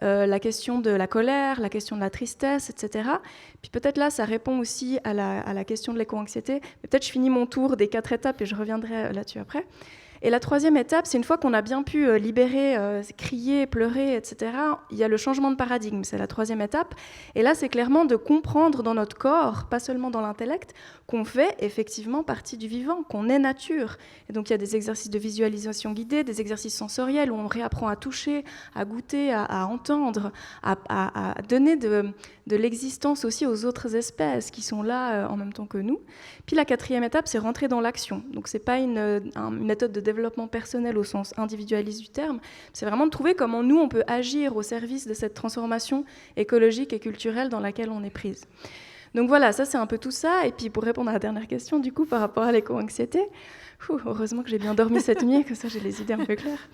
la question de la colère, la question de la tristesse, etc. Puis peut-être là, ça répond aussi à la question de l'éco-anxiété. Peut-être je finis mon tour des 4 étapes et je reviendrai là-dessus après. Et la troisième étape, c'est une fois qu'on a bien pu libérer, crier, pleurer, etc., il y a le changement de paradigme, c'est la troisième étape. Et là, c'est clairement de comprendre dans notre corps, pas seulement dans l'intellect, qu'on fait effectivement partie du vivant, qu'on est nature. Et donc il y a des exercices de visualisation guidée, des exercices sensoriels où on réapprend à toucher, à goûter, à entendre, à donner de l'existence aussi aux autres espèces qui sont là en même temps que nous. Puis la quatrième étape, c'est rentrer dans l'action. Donc c'est pas une méthode de développement personnel au sens individualiste du terme, c'est vraiment de trouver comment nous, on peut agir au service de cette transformation écologique et culturelle dans laquelle on est prise. Donc voilà, ça c'est un peu tout ça. Et puis pour répondre à la dernière question, du coup, par rapport à l'éco-anxiété, heureusement que j'ai bien dormi cette nuit, que ça j'ai les idées un peu claires.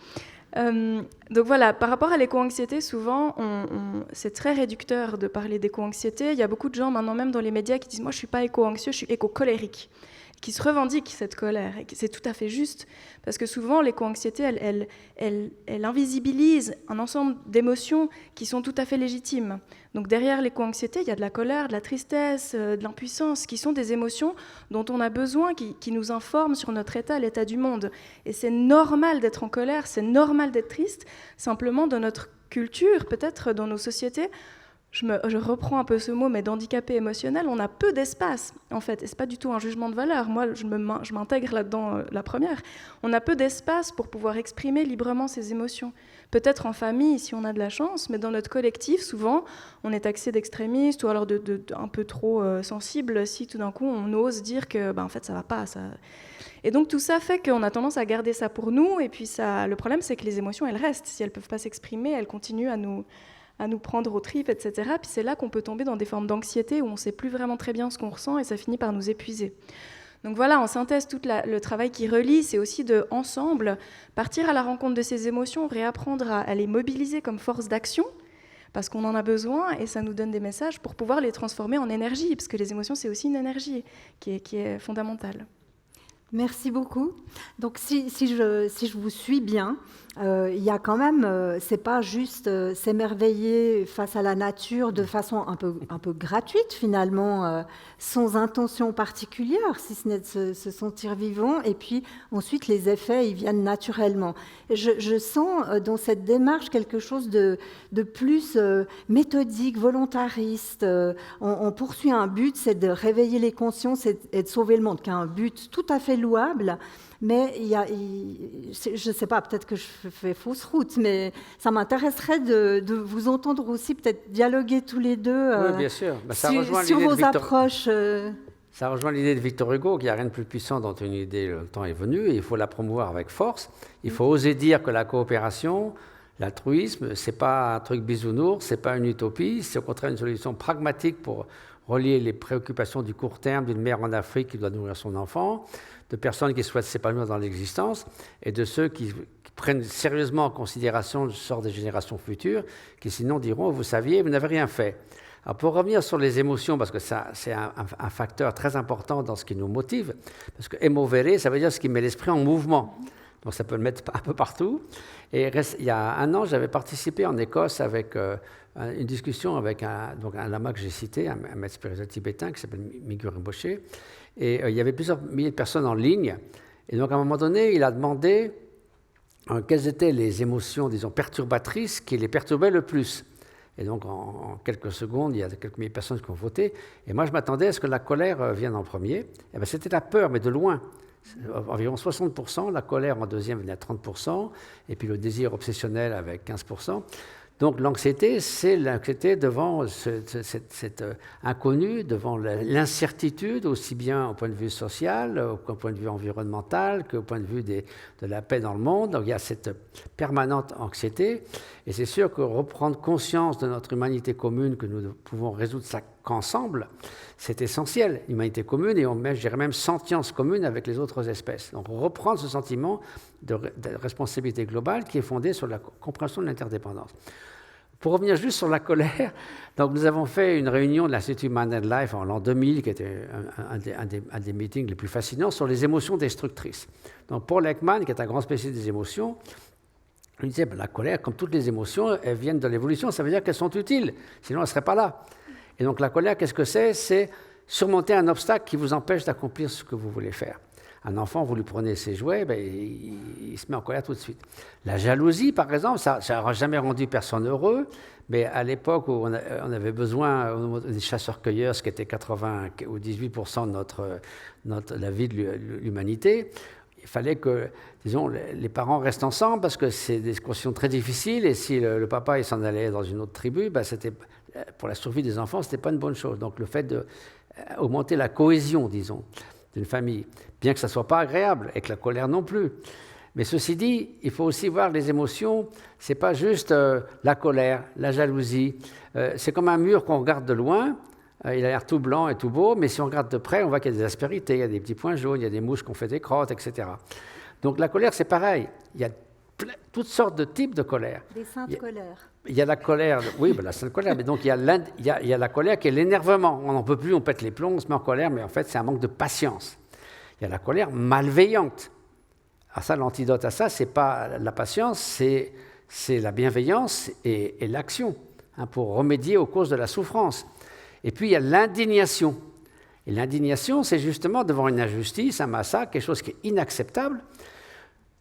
Donc voilà, par rapport à l'éco-anxiété, souvent, c'est très réducteur de parler d'éco-anxiété. Il y a beaucoup de gens maintenant, même dans les médias, qui disent « moi je ne suis pas éco-anxieux, je suis éco-colérique », qui se revendiquent cette colère. Et c'est tout à fait juste, parce que souvent, l'éco-anxiété, elle invisibilise un ensemble d'émotions qui sont tout à fait légitimes. Donc derrière l'éco-anxiété, il y a de la colère, de la tristesse, de l'impuissance, qui sont des émotions dont on a besoin, qui nous informent sur notre état, l'état du monde. Et c'est normal d'être en colère, c'est normal d'être triste. Simplement, dans notre culture, peut-être dans nos sociétés, je reprends un peu ce mot, mais d'handicapé émotionnel, on a peu d'espace, en fait. Et ce n'est pas du tout un jugement de valeur. Moi, je m'intègre là-dedans, la première. On a peu d'espace pour pouvoir exprimer librement ses émotions. Peut-être en famille, si on a de la chance, mais dans notre collectif, souvent, on est taxé d'extrémiste ou alors un peu trop sensible si tout d'un coup, on ose dire que, en fait, ça ne va pas. Et donc, tout ça fait qu'on a tendance à garder ça pour nous. Et puis, le problème, c'est que les émotions, elles restent. Si elles ne peuvent pas s'exprimer, elles continuent à nous prendre aux tripes, etc. Puis c'est là qu'on peut tomber dans des formes d'anxiété où on ne sait plus vraiment très bien ce qu'on ressent et ça finit par nous épuiser. Donc voilà, en synthèse, tout le travail qui relie, c'est aussi de, ensemble, partir à la rencontre de ces émotions, réapprendre à les mobiliser comme force d'action, parce qu'on en a besoin et ça nous donne des messages pour pouvoir les transformer en énergie, parce que les émotions, c'est aussi une énergie qui est fondamentale. Merci beaucoup. Donc, si je vous suis bien, il y a quand même, c'est pas juste s'émerveiller face à la nature de façon un peu gratuite finalement, sans intention particulière, si ce n'est de se sentir vivant. Et puis ensuite, les effets, ils viennent naturellement. Je sens dans cette démarche quelque chose de plus méthodique, volontariste. On poursuit un but, c'est de réveiller les consciences et de sauver le monde, qui est un but tout à fait louable. Mais je ne sais pas, peut-être que je fais fausse route, mais ça m'intéresserait de vous entendre aussi, peut-être dialoguer tous les deux oui, bien sûr. Sur vos approches. Ça rejoint l'idée de Victor Hugo, qu'il n'y a rien de plus puissant dont une idée, le temps est venu, et il faut la promouvoir avec force. Il faut oser dire que la coopération, l'altruisme, ce n'est pas un truc bisounours, ce n'est pas une utopie, c'est au contraire une solution pragmatique pour relier les préoccupations du court terme d'une mère en Afrique qui doit nourrir son enfant, de personnes qui souhaitent s'épanouir dans l'existence, et de ceux qui prennent sérieusement en considération le sort des générations futures, qui sinon diront, vous saviez, vous n'avez rien fait. Alors pour revenir sur les émotions, parce que ça, c'est un facteur très important dans ce qui nous motive, parce que émovere, ça veut dire ce qui met l'esprit en mouvement. Donc ça peut le mettre un peu partout. Et il y a un an, j'avais participé en Écosse avec une discussion avec un lama que j'ai cité, un maître spirituel tibétain qui s'appelle Migyur Rinpoche. Et il y avait plusieurs milliers de personnes en ligne. Et donc à un moment donné, il a demandé quelles étaient les émotions, disons, perturbatrices qui les perturbaient le plus. Et donc, en quelques secondes, il y a quelques milliers de personnes qui ont voté. Et moi, je m'attendais à ce que la colère vienne en premier. Et bien, c'était la peur, mais de loin. Environ 60%, la colère en deuxième venait à 30%, et puis le désir obsessionnel avec 15%. Donc l'anxiété, c'est l'anxiété devant cet inconnu, devant l'incertitude, aussi bien au point de vue social, qu'au point de vue environnemental, qu'au point de vue de la paix dans le monde. Donc il y a cette permanente anxiété, et c'est sûr que reprendre conscience de notre humanité commune, que nous ne pouvons résoudre ça qu'ensemble, c'est essentiel, humanité commune, et je dirais même sentience commune avec les autres espèces. Donc reprendre ce sentiment de responsabilité globale qui est fondé sur la compréhension de l'interdépendance. Pour revenir juste sur la colère, donc nous avons fait une réunion de l'Institut Mind and Life en l'an 2000, qui était un des meetings les plus fascinants, sur les émotions destructrices. Donc Paul Ekman, qui est un grand spécialiste des émotions, il disait la colère, comme toutes les émotions, elles viennent de l'évolution, ça veut dire qu'elles sont utiles, sinon elles ne seraient pas là. Et donc la colère, qu'est-ce que c'est ? C'est surmonter un obstacle qui vous empêche d'accomplir ce que vous voulez faire. Un enfant, vous lui prenez ses jouets, il se met en colère tout de suite. La jalousie, par exemple, ça n'aura jamais rendu personne heureux, mais à l'époque où on avait besoin des chasseurs-cueilleurs, ce qui était 80 ou 18% de la vie de l'humanité, il fallait que, disons, les parents restent ensemble parce que c'est des conditions très difficiles, et si le papa il s'en allait dans une autre tribu, c'était, pour la survie des enfants, ce n'était pas une bonne chose. Donc le fait d'augmenter la cohésion, disons, d'une famille, bien que ça ne soit pas agréable, et que la colère non plus. Mais ceci dit, il faut aussi voir les émotions, ce n'est pas juste la colère, la jalousie, c'est comme un mur qu'on regarde de loin, il a l'air tout blanc et tout beau, mais si on regarde de près, on voit qu'il y a des aspérités, il y a des petits points jaunes, il y a des mouches qui ont fait des crottes, etc. Donc la colère, c'est pareil, il y a toutes sortes de types de colère. Des saintes colères. Il y a la colère, oui, la sainte colère, mais donc il y a la colère qui est l'énervement. On n'en peut plus, on pète les plombs, on se met en colère, mais en fait c'est un manque de patience. Il y a la colère malveillante. Alors ça, l'antidote à ça, c'est pas la patience, c'est la bienveillance et l'action, pour remédier aux causes de la souffrance. Et puis il y a l'indignation. Et l'indignation, c'est justement devant une injustice, un massacre, quelque chose qui est inacceptable.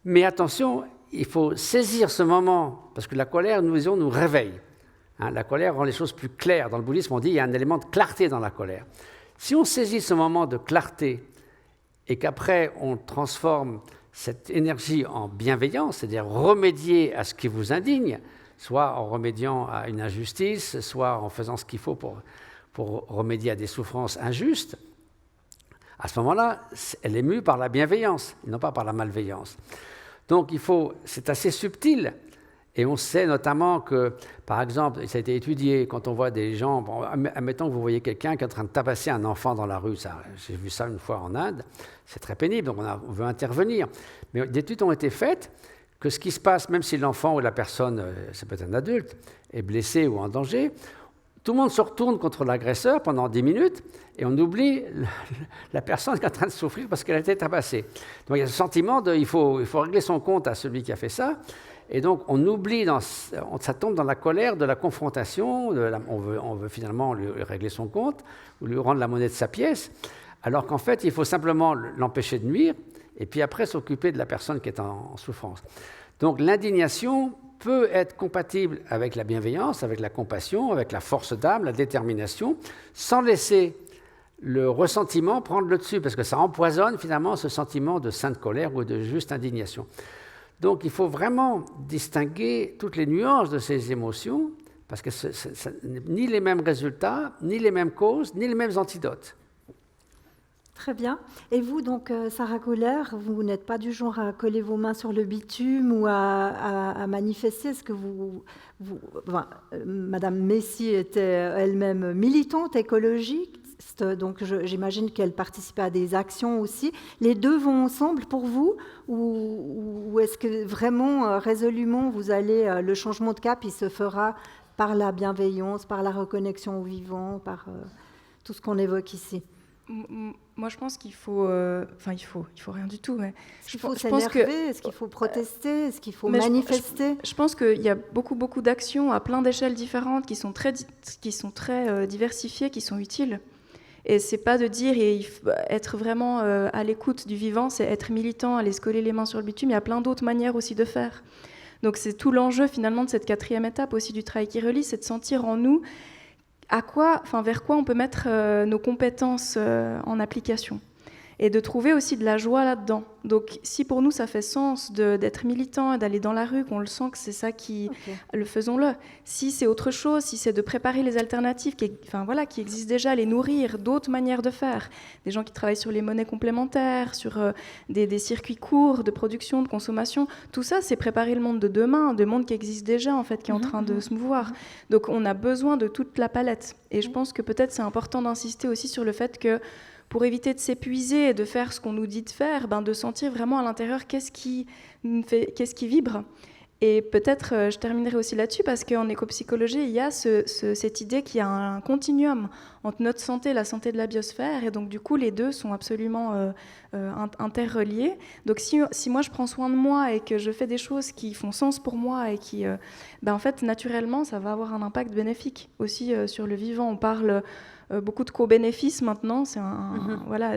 Mais attention, il faut saisir ce moment, parce que la colère, nous disons, nous réveille. La colère rend les choses plus claires. Dans le bouddhisme, on dit qu'il y a un élément de clarté dans la colère. Si on saisit ce moment de clarté et qu'après on transforme cette énergie en bienveillance, c'est-à-dire remédier à ce qui vous indigne, soit en remédiant à une injustice, soit en faisant ce qu'il faut pour remédier à des souffrances injustes, à ce moment-là, elle est mue par la bienveillance, et non pas par la malveillance. Donc c'est assez subtil, et on sait notamment que, par exemple, ça a été étudié, quand on voit des gens, admettons que vous voyez quelqu'un qui est en train de tabasser un enfant dans la rue, j'ai vu ça une fois en Inde, c'est très pénible, donc on veut intervenir. Mais des études ont été faites que ce qui se passe, même si l'enfant ou la personne, ça peut être un adulte, est blessé ou en danger, tout le monde se retourne contre l'agresseur pendant 10 minutes et on oublie la personne qui est en train de souffrir parce qu'elle a été tabassée. Donc il y a ce sentiment il faut régler son compte à celui qui a fait ça. Et donc on oublie, ça tombe dans la colère de la confrontation, on veut finalement lui régler son compte ou lui rendre la monnaie de sa pièce, alors qu'en fait il faut simplement l'empêcher de nuire et puis après s'occuper de la personne qui est en souffrance. Donc l'indignation peut être compatible avec la bienveillance, avec la compassion, avec la force d'âme, la détermination, sans laisser le ressentiment prendre le dessus, parce que ça empoisonne finalement ce sentiment de sainte colère ou de juste indignation. Donc il faut vraiment distinguer toutes les nuances de ces émotions, parce que ni les mêmes résultats, ni les mêmes causes, ni les mêmes antidotes. Très bien. Et vous, donc, Sarah Kohler, vous n'êtes pas du genre à coller vos mains sur le bitume ou à manifester. Est-ce que Madame Messi était elle-même militante écologiste, donc j'imagine qu'elle participait à des actions aussi. Les deux vont ensemble pour vous, ou est-ce que vraiment, résolument, le changement de cap, il se fera par la bienveillance, par la reconnexion au vivant, par tout ce qu'on évoque ici? Moi, je pense qu'il faut... il faut rien du tout. Mais est-ce qu'il faut s'énerver? Est-ce qu'il faut protester? Est-ce qu'il faut manifester? Je pense qu'il y a beaucoup d'actions à plein d'échelles différentes qui sont très diversifiées, qui sont utiles. Et c'est pas de dire être vraiment à l'écoute du vivant, c'est être militant, aller se coller les mains sur le bitume. Il y a plein d'autres manières aussi de faire. Donc c'est tout l'enjeu finalement de cette 4e étape aussi du travail qui relie, c'est de sentir en nous vers quoi on peut mettre nos compétences en application. Et de trouver aussi de la joie là-dedans. Donc si pour nous ça fait sens d'être militant et d'aller dans la rue, qu'on le sent que c'est ça le faisons-le. Si c'est autre chose, si c'est de préparer les alternatives qui existent déjà, les nourrir, d'autres manières de faire. Des gens qui travaillent sur les monnaies complémentaires, sur des circuits courts de production, de consommation. Tout ça, c'est préparer le monde de demain, le monde qui existe déjà en fait, qui est en train de se mouvoir. Donc on a besoin de toute la palette. Et je pense que peut-être c'est important d'insister aussi sur le fait que pour éviter de s'épuiser et de faire ce qu'on nous dit de faire, de sentir vraiment à l'intérieur qu'est-ce qui vibre. Et peut-être, je terminerai aussi là-dessus, parce qu'en écopsychologie, il y a cette idée qu'il y a un continuum entre notre santé et la santé de la biosphère, et donc du coup, les deux sont absolument interreliés. Donc si moi, je prends soin de moi et que je fais des choses qui font sens pour moi, et qui, en fait, naturellement, ça va avoir un impact bénéfique aussi sur le vivant. On parle beaucoup de co-bénéfices maintenant, c'est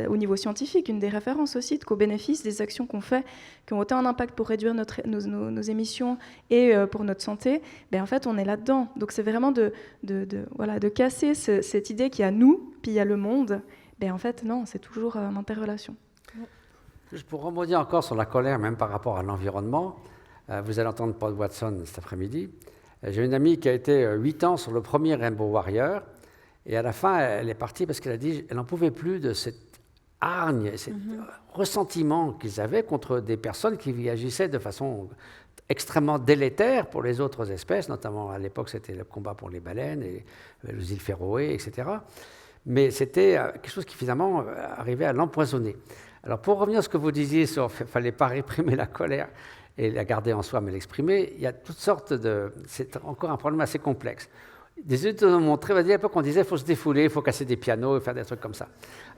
au niveau scientifique, une des références aussi de co-bénéfices, des actions qu'on fait, qui ont autant un impact pour réduire nos émissions et pour notre santé, en fait on est là-dedans. Donc c'est vraiment de casser cette idée qu'il y a nous, puis il y a le monde. En fait non, c'est toujours en interrelation. Pour rebondir encore sur la colère, même par rapport à l'environnement, vous allez entendre Paul Watson cet après-midi. J'ai une amie qui a été 8 ans sur le premier Rainbow Warrior. Et à la fin, elle est partie parce qu'elle a dit qu'elle n'en pouvait plus de cette hargne, ce ressentiment qu'ils avaient contre des personnes qui agissaient de façon extrêmement délétère pour les autres espèces, notamment à l'époque, c'était le combat pour les baleines et les îles Féroé, etc. Mais c'était quelque chose qui finalement arrivait à l'empoisonner. Alors pour revenir à ce que vous disiez sur qu'il ne fallait pas réprimer la colère et la garder en soi, mais l'exprimer, il y a toutes sortes de... C'est encore un problème assez complexe. Des études ont montré, à l'époque, on disait qu'il faut se défouler, il faut casser des pianos, faire des trucs comme ça.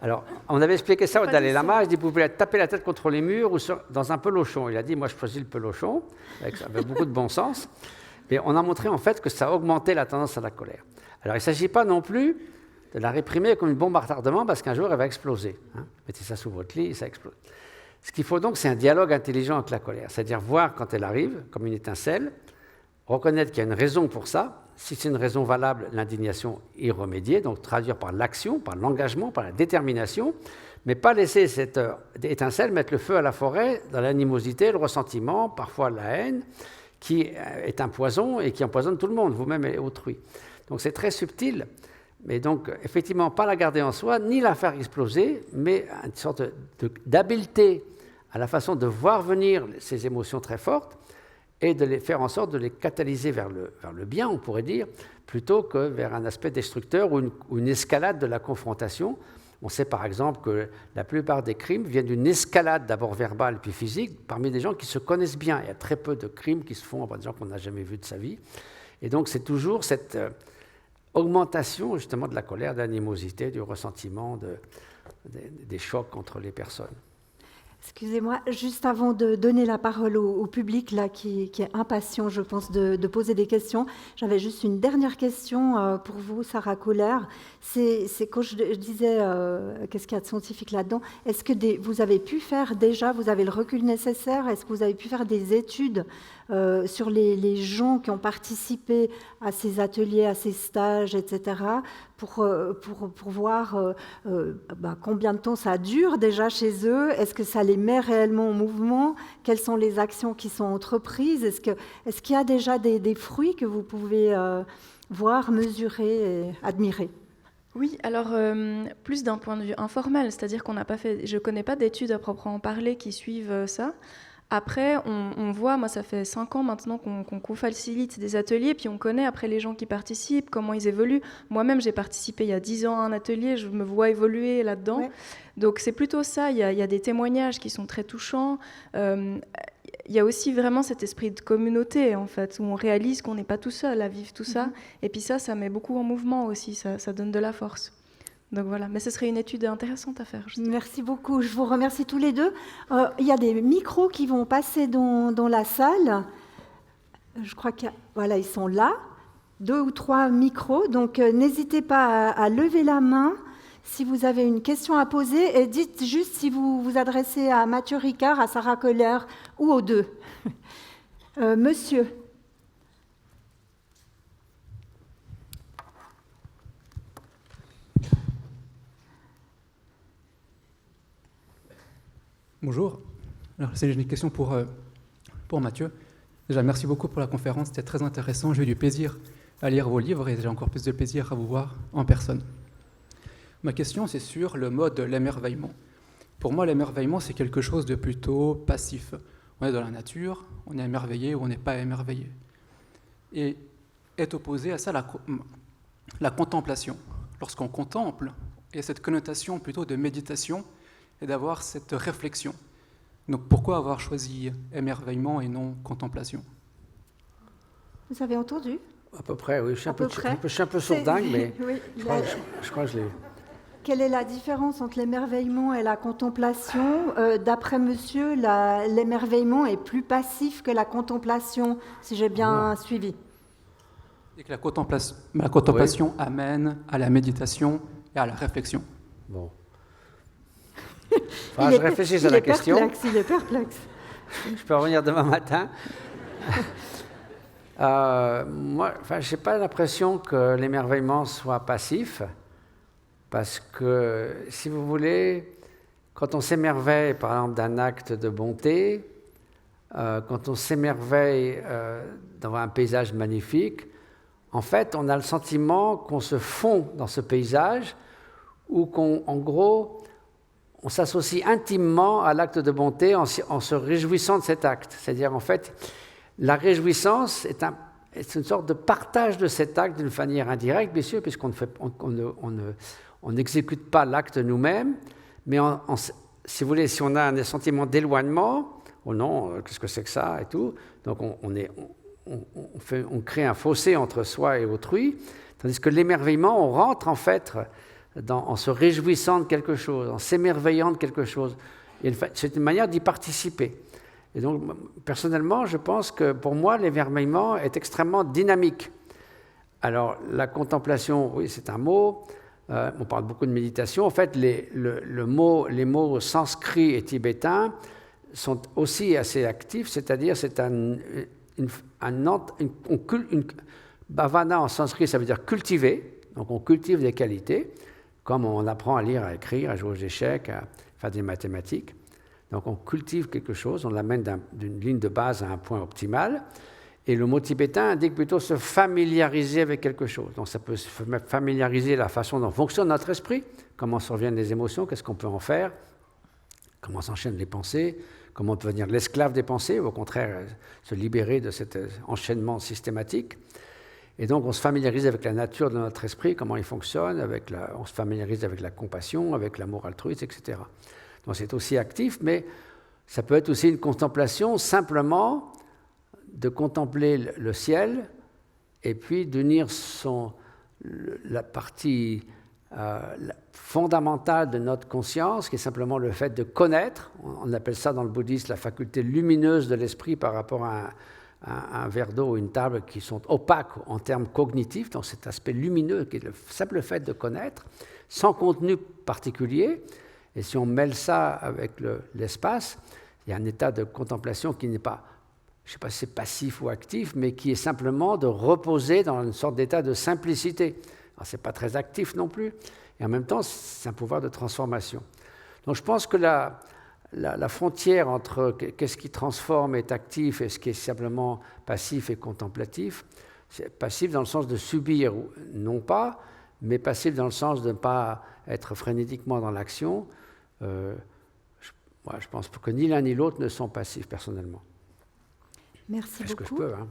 Alors, on avait expliqué ça au Dalai Lama, je dis, vous pouvez taper la tête contre les murs ou dans un pelochon. Il a dit, moi, je choisis le pelochon, avec beaucoup de bon sens. Mais on a montré, en fait, que ça augmentait la tendance à la colère. Alors, il ne s'agit pas non plus de la réprimer comme une bombe à retardement, parce qu'un jour, elle va exploser. Mettez ça sous votre lit et ça explose. Ce qu'il faut donc, c'est un dialogue intelligent avec la colère, c'est-à-dire voir quand elle arrive, comme une étincelle, reconnaître qu'il y a une raison pour ça. Si c'est une raison valable, l'indignation y remédier, donc traduire par l'action, par l'engagement, par la détermination, mais pas laisser cette étincelle mettre le feu à la forêt dans l'animosité, le ressentiment, parfois la haine, qui est un poison et qui empoisonne tout le monde, vous-même et autrui. Donc c'est très subtil, mais donc effectivement pas la garder en soi, ni la faire exploser, mais une sorte d'habileté à la façon de voir venir ces émotions très fortes, et de les faire en sorte de les catalyser vers le bien, on pourrait dire, plutôt que vers un aspect destructeur ou une escalade de la confrontation. On sait par exemple que la plupart des crimes viennent d'une escalade d'abord verbale puis physique parmi des gens qui se connaissent bien. Il y a très peu de crimes qui se font par des gens qu'on n'a jamais vus de sa vie. Et donc c'est toujours cette augmentation justement de la colère, de l'animosité, du ressentiment, des chocs entre les personnes. Excusez-moi, juste avant de donner la parole au public là, qui est impatient, je pense, de poser des questions, j'avais juste une dernière question pour vous, Sarah Kohler. C'est quand je disais qu'est-ce qu'il y a de scientifique là-dedans, est-ce que vous avez pu faire déjà, vous avez le recul nécessaire, est-ce que vous avez pu faire des études sur les gens qui ont participé à ces ateliers, à ces stages, etc., pour voir combien de temps ça dure déjà chez eux, est-ce que ça les met réellement en mouvement, quelles sont les actions qui sont entreprises, est-ce qu'il y a déjà des fruits que vous pouvez voir, mesurer et admirer? Oui, alors plus d'un point de vue informel, c'est-à-dire qu'on n'a pas fait, je ne connais pas d'études à proprement parler qui suivent ça. Après, on voit, moi ça fait 5 ans maintenant qu'on co-facilite des ateliers, puis on connaît après les gens qui participent, comment ils évoluent. Moi-même j'ai participé il y a 10 ans à un atelier, je me vois évoluer là-dedans. Ouais. Donc c'est plutôt ça, il y a des témoignages qui sont très touchants. Il y a aussi vraiment cet esprit de communauté, en fait, où on réalise qu'on n'est pas tout seul à vivre tout ça. Et puis ça met beaucoup en mouvement aussi, ça donne de la force. Donc voilà, mais ce serait une étude intéressante à faire. Justement. Merci beaucoup, je vous remercie tous les deux. Il y a des micros qui vont passer dans la salle. Je crois qu'ils sont là, 2 ou 3 micros. Donc n'hésitez pas à lever la main si vous avez une question à poser, et dites juste si vous vous adressez à Mathieu Ricard, à Sarah Kohler ou aux deux. Monsieur. Bonjour. Alors, c'est une question pour Mathieu. Déjà, merci beaucoup pour la conférence, c'était très intéressant. J'ai eu du plaisir à lire vos livres et j'ai encore plus de plaisir à vous voir en personne. Ma question, c'est sur le mode de l'émerveillement. Pour moi, l'émerveillement, c'est quelque chose de plutôt passif. On est dans la nature, on est émerveillé ou on n'est pas émerveillé. Et est opposé à ça la contemplation. Lorsqu'on contemple, il y a cette connotation plutôt de méditation et d'avoir cette réflexion. Donc pourquoi avoir choisi émerveillement et non contemplation? Vous avez entendu? À peu près, oui. Je suis un peu sourdingue, mais oui, je crois que je l'ai. Quelle est la différence entre l'émerveillement et la contemplation? D'après monsieur, l'émerveillement est plus passif que la contemplation, si j'ai bien suivi. Et que la contemplation amène à la méditation et à la réflexion. Bon. Enfin, je réfléchis à la question. Il est perplexe. Je peux revenir demain matin. Moi, je n'ai pas l'impression que l'émerveillement soit passif. Parce que, si vous voulez, quand on s'émerveille, par exemple, d'un acte de bonté, quand on s'émerveille dans un paysage magnifique, en fait, on a le sentiment qu'on se fond dans ce paysage ou qu'en gros, on s'associe intimement à l'acte de bonté en se réjouissant de cet acte. C'est-à-dire, en fait, la réjouissance est une sorte de partage de cet acte d'une manière indirecte, bien sûr, puisqu'on n'exécute pas l'acte nous-mêmes, mais si vous voulez, si on a un sentiment d'éloignement, oh non, qu'est-ce que c'est que ça et tout, donc on crée un fossé entre soi et autrui, tandis que l'émerveillement, on rentre en fait en se réjouissant de quelque chose, en s'émerveillant de quelque chose. C'est une manière d'y participer. Et donc, personnellement, je pense que pour moi, l'émerveillement est extrêmement dynamique. Alors, la contemplation, oui, c'est un mot. On parle beaucoup de méditation. En fait, les mots sanscrits et tibétains sont aussi assez actifs, c'est-à-dire c'est bhavana en sanskrit, ça veut dire cultiver. Donc, on cultive des qualités, comme on apprend à lire, à écrire, à jouer aux échecs, à faire des mathématiques. Donc, on cultive quelque chose, on l'amène d'une ligne de base à un point optimal. Et le mot tibétain indique plutôt se familiariser avec quelque chose. Donc ça peut se familiariser la façon dont fonctionne notre esprit, comment surviennent les émotions, qu'est-ce qu'on peut en faire, comment s'enchaînent les pensées, comment on peut devenir l'esclave des pensées, ou au contraire se libérer de cet enchaînement systématique. Et donc on se familiarise avec la nature de notre esprit, comment il fonctionne, on se familiarise avec la compassion, avec l'amour altruiste, etc. Donc c'est aussi actif, mais ça peut être aussi une contemplation simplement de contempler le ciel et puis d'unir la partie fondamentale de notre conscience, qui est simplement le fait de connaître. On appelle ça dans le bouddhisme la faculté lumineuse de l'esprit par rapport à un verre d'eau ou une table qui sont opaques en termes cognitifs, donc cet aspect lumineux qui est le simple fait de connaître, sans contenu particulier. Et si on mêle ça avec l'espace, il y a un état de contemplation qui n'est pas, je ne sais pas si c'est passif ou actif, mais qui est simplement de reposer dans une sorte d'état de simplicité. Alors, ce n'est pas très actif non plus, et en même temps, c'est un pouvoir de transformation. Donc je pense que la frontière entre qu'est-ce qui transforme est actif et ce qui est simplement passif et contemplatif, c'est passif dans le sens de subir, non pas, mais passif dans le sens de ne pas être frénétiquement dans l'action. Je pense que ni l'un ni l'autre ne sont passifs, personnellement. Merci beaucoup. Est-ce que je peux, hein?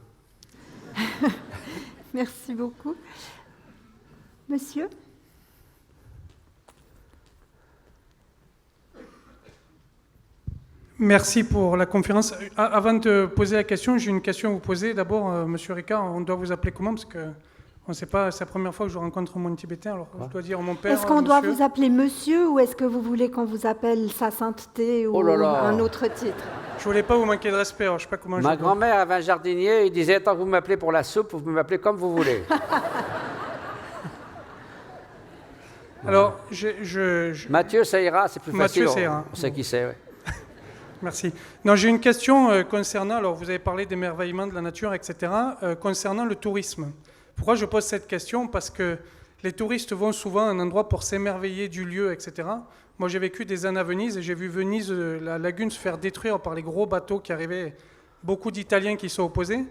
Merci beaucoup. Monsieur? Merci pour la conférence. Avant de poser la question, j'ai une question à vous poser. D'abord, Monsieur Ricard, on doit vous appeler comment? Parce qu'on ne sait pas, c'est la première fois que je rencontre mon tibétain, alors je dois dire mon père. Est-ce qu'on doit vous appeler monsieur ou est-ce que vous voulez qu'on vous appelle sa sainteté ou un autre titre? Je ne voulais pas vous manquer de respect, alors je ne sais pas comment Ma grand-mère avait un jardinier, il disait, tant que vous m'appelez pour la soupe, vous m'appelez comme vous voulez. Alors, Mathieu, ça ira, c'est plus facile. Mathieu, ça ira. On sait qui c'est, oui. Merci. Non, j'ai une question concernant, alors vous avez parlé d'émerveillement de la nature, etc., concernant le tourisme. Pourquoi je pose cette question? Parce que les touristes vont souvent à un endroit pour s'émerveiller du lieu, etc. Moi, j'ai vécu des années à Venise et j'ai vu Venise, la lagune, se faire détruire par les gros bateaux qui arrivaient, beaucoup d'Italiens qui sont opposés.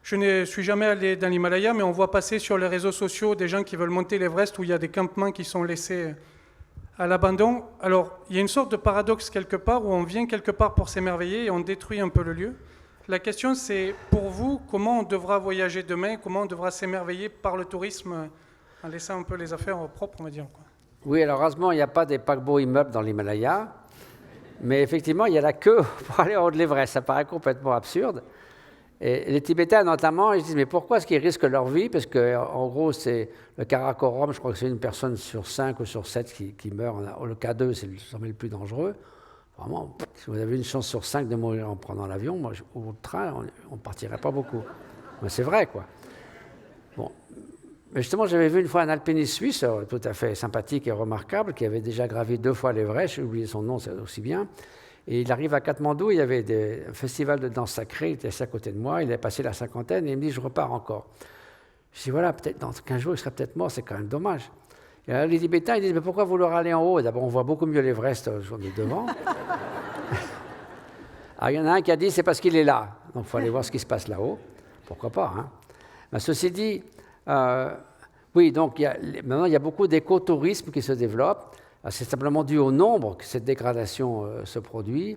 Je ne suis jamais allé dans l'Himalaya, mais on voit passer sur les réseaux sociaux des gens qui veulent monter l'Everest où il y a des campements qui sont laissés à l'abandon. Alors, il y a une sorte de paradoxe quelque part où on vient quelque part pour s'émerveiller et on détruit un peu le lieu. La question, c'est pour vous, comment on devra voyager demain, comment on devra s'émerveiller par le tourisme en laissant un peu les affaires propres, on va dire, quoi. Oui, alors heureusement, il n'y a pas des paquebots immeubles dans l'Himalaya, mais effectivement, il y a la queue pour aller en haut de l'Everest. Ça paraît complètement absurde. Et les Tibétains, notamment, ils disent, mais pourquoi est-ce qu'ils risquent leur vie? Parce qu'en gros, c'est le Karakoram, je crois que c'est une personne sur 5 ou sur 7 qui meurt. Le K2, c'est le plus dangereux. Vraiment, si vous avez une chance sur 5 de mourir en prenant l'avion, moi, au train, on ne partirait pas beaucoup. Mais c'est vrai, quoi. Bon. Mais justement, j'avais vu une fois un alpiniste suisse, tout à fait sympathique et remarquable, qui avait déjà gravi 2 fois l'Everest, j'ai oublié son nom, c'est aussi bien. Et il arrive à Katmandou, il y avait un festival de danse sacrée, il était assis à côté de moi, il avait passé la 50aine, et il me dit, je repars encore. Je dis, voilà, peut-être dans 15 jours, il serait peut-être mort, c'est quand même dommage. Et alors, les Tibétains, ils disent, mais pourquoi vouloir aller en haut? D'abord, on voit beaucoup mieux l'Everest on est devant. Alors, il y en a un qui a dit, c'est parce qu'il est là. Donc, il faut aller voir ce qui se passe là-haut. Pourquoi pas, hein? Mais ceci dit, oui, donc, maintenant, il y a beaucoup d'écotourisme qui se développe. C'est simplement dû au nombre que cette dégradation se produit.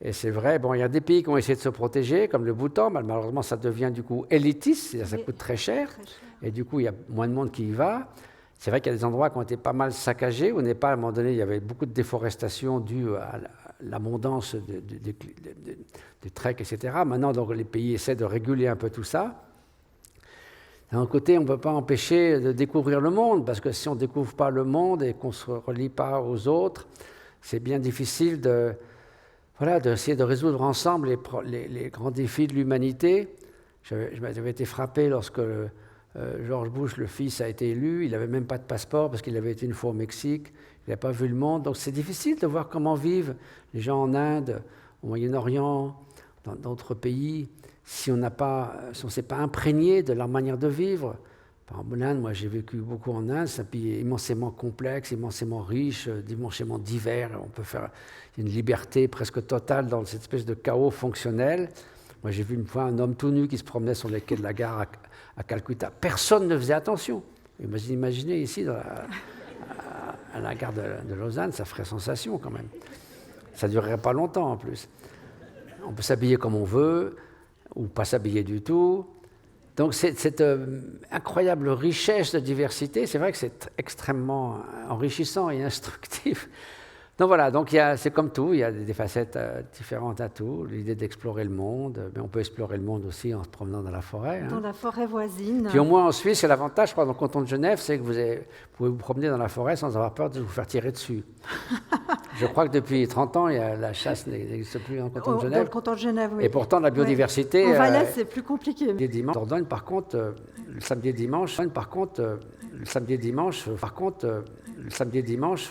Et c'est vrai, bon, il y a des pays qui ont essayé de se protéger, comme le Bhoutan, mais malheureusement, ça devient du coup élitiste, c'est-à-dire ça coûte très cher. Et du coup, il y a moins de monde qui y va. C'est vrai qu'il y a des endroits qui ont été pas mal saccagés. Au Népal, à un moment donné, il y avait beaucoup de déforestation due à l'abondance de trek, etc. Maintenant, donc, les pays essaient de réguler un peu tout ça. D'un côté, on ne peut pas empêcher de découvrir le monde, parce que si on ne découvre pas le monde et qu'on ne se relie pas aux autres, c'est bien difficile d'essayer de résoudre ensemble les grands défis de l'humanité. J'avais été frappé lorsque George Bush, le fils, a été élu. Il n'avait même pas de passeport parce qu'il avait été une fois au Mexique. Il n'a pas vu le monde. Donc c'est difficile de voir comment vivent les gens en Inde, au Moyen-Orient, dans d'autres pays, si on ne s'est pas imprégné de leur manière de vivre. Par exemple, l'Inde, moi j'ai vécu beaucoup en Inde, c'est un pays immensément complexe, immensément riche, immensément divers. On peut faire une liberté presque totale dans cette espèce de chaos fonctionnel. Moi j'ai vu une fois un homme tout nu qui se promenait sur les quais de la gare à Calcutta. Personne ne faisait attention. Imaginez ici, à la gare de Lausanne, ça ferait sensation quand même. Ça ne durerait pas longtemps en plus. On peut s'habiller comme on veut, ou pas s'habiller du tout. Donc cette incroyable richesse de diversité, c'est vrai que c'est extrêmement enrichissant et instructif. Donc voilà, c'est comme tout, il y a des facettes différentes à tout. L'idée d'explorer le monde, mais on peut explorer le monde aussi en se promenant dans la forêt. Dans la forêt voisine. Puis au moins en Suisse, c'est l'avantage, je crois, dans le canton de Genève, c'est que vous pouvez vous promener dans la forêt sans avoir peur de vous faire tirer dessus. Je crois que depuis 30 ans, la chasse n'existe plus dans le canton de Genève. Dans le canton de Genève, oui. Et pourtant, la biodiversité... En Valais, c'est plus compliqué. Les dimanches, Dordogne, par contre, le samedi et dimanche,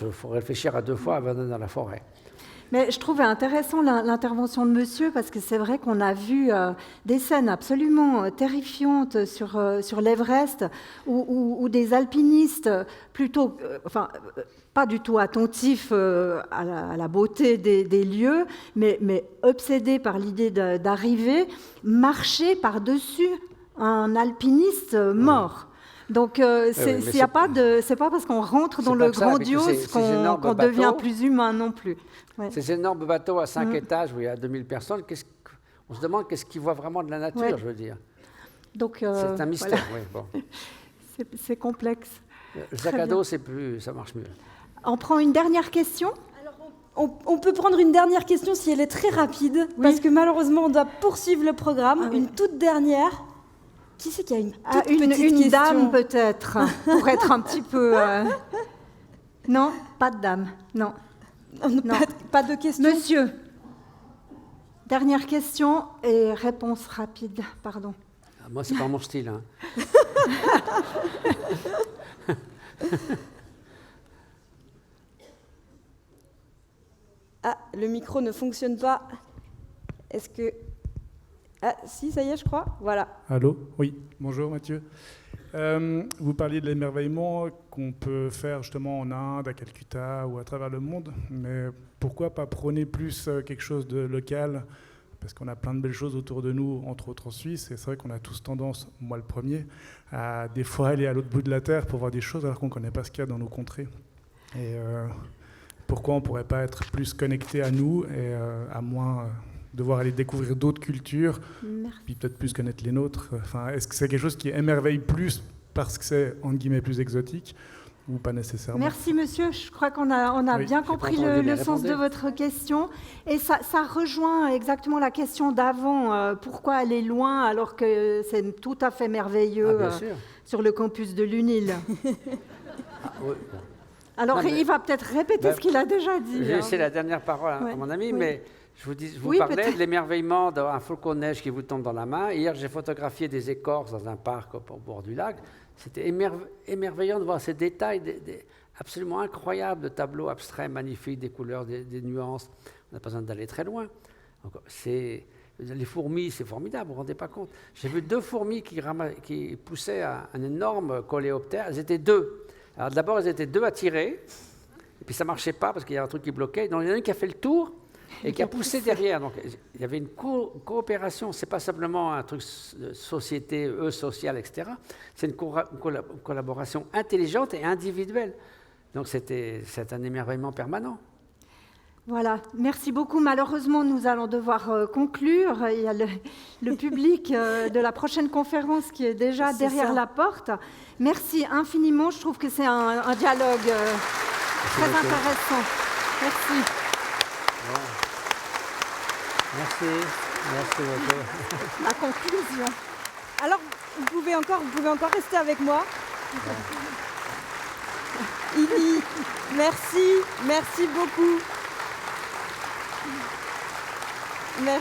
il faut réfléchir à 2 fois avant d'aller dans la forêt. Mais je trouvais intéressant l'intervention de monsieur, parce que c'est vrai qu'on a vu des scènes absolument terrifiantes sur l'Everest, où des alpinistes plutôt, pas du tout attentifs à la beauté des lieux, mais obsédés par l'idée d'arriver, marchaient par-dessus un alpiniste mort. Donc, c'est pas parce qu'on rentre dans c'est le pas que ça, mais que grandiose ces énormes qu'on devient bateaux- plus humain non plus. Ouais. Ces énormes bateaux à 5 étages où il y a 2000 personnes, on se demande qu'est-ce qu'ils voient vraiment de la nature, Ouais. je veux dire. Donc, C'est un mystère, voilà. oui. Bon. C'est complexe. Le sac à dos, ça marche mieux. On prend une dernière question. On peut prendre une dernière question si elle est très rapide, Oui. parce que malheureusement, on doit poursuivre le programme. Ah oui. Une toute dernière. Qui c'est qui a une toute Une petite question dame peut-être, pour être un petit peu... Non, pas de dame, non. Non. Pas de question. Monsieur, dernière question et réponse rapide, pardon. Ah, moi, c'est pas mon style. Hein. Ah, le micro ne fonctionne pas. Est-ce que... Ah, si, ça y est, je crois. Voilà. Allô? Oui, bonjour Mathieu. Vous parliez de l'émerveillement qu'on peut faire justement en Inde, à Calcutta ou à travers le monde, mais pourquoi pas prôner plus quelque chose de local? Parce qu'on a plein de belles choses autour de nous, entre autres en Suisse, et c'est vrai qu'on a tous tendance, moi le premier, à des fois aller à l'autre bout de la terre pour voir des choses alors qu'on ne connaît pas ce qu'il y a dans nos contrées. Et pourquoi on ne pourrait pas être plus connecté à nous et à moins devoir aller découvrir d'autres cultures, puis peut-être plus connaître les nôtres. Enfin, est-ce que c'est quelque chose qui émerveille plus parce que c'est, entre guillemets, plus exotique ou pas nécessairement? Merci monsieur, je crois qu'on a Oui, bien j'ai compris pas entendu, le mais sens de répondez. votre question. Et ça rejoint exactement la question d'avant. Pourquoi aller loin alors que c'est tout à fait merveilleux Ah, bien sûr. sur le campus de l'UNIL? Ah, oui, bon. Alors Non, mais- il va peut-être répéter Ben, ce qu'il a déjà dit. Je vais hein. laisser la dernière parole à Ouais. mon ami, Oui. mais je vous Oui, parlais peut-être. de l'émerveillement d'un flocon de neige qui vous tombe dans la main. Hier, j'ai photographié des écorces dans un parc au bord du lac. C'était émerveillant de voir ces détails absolument incroyables de tableaux abstraits, magnifiques, des couleurs, des nuances. On n'a pas besoin d'aller très loin. Donc, les fourmis, c'est formidable, vous ne vous rendez pas compte. J'ai vu 2 fourmis qui poussaient un énorme coléoptère. Elles étaient 2. Alors d'abord, elles étaient 2 à tirer. Et puis ça ne marchait pas parce qu'il y a un truc qui bloquait. Donc il y en a une qui a fait le tour et qui a poussé derrière. Donc il y avait une coopération. Ce n'est pas simplement un truc de société, sociale, etc. C'est une collaboration intelligente et individuelle. Donc c'est un émerveillement permanent. Voilà, merci beaucoup. Malheureusement, nous allons devoir conclure. Il y a le public de la prochaine conférence qui est déjà C'est derrière ça. la porte. Merci infiniment. Je trouve que c'est un dialogue très beaucoup. intéressant. Merci. Bon. Merci. Merci beaucoup. La conclusion. Alors, vous pouvez encore rester avec moi. Ili, merci beaucoup. Merci.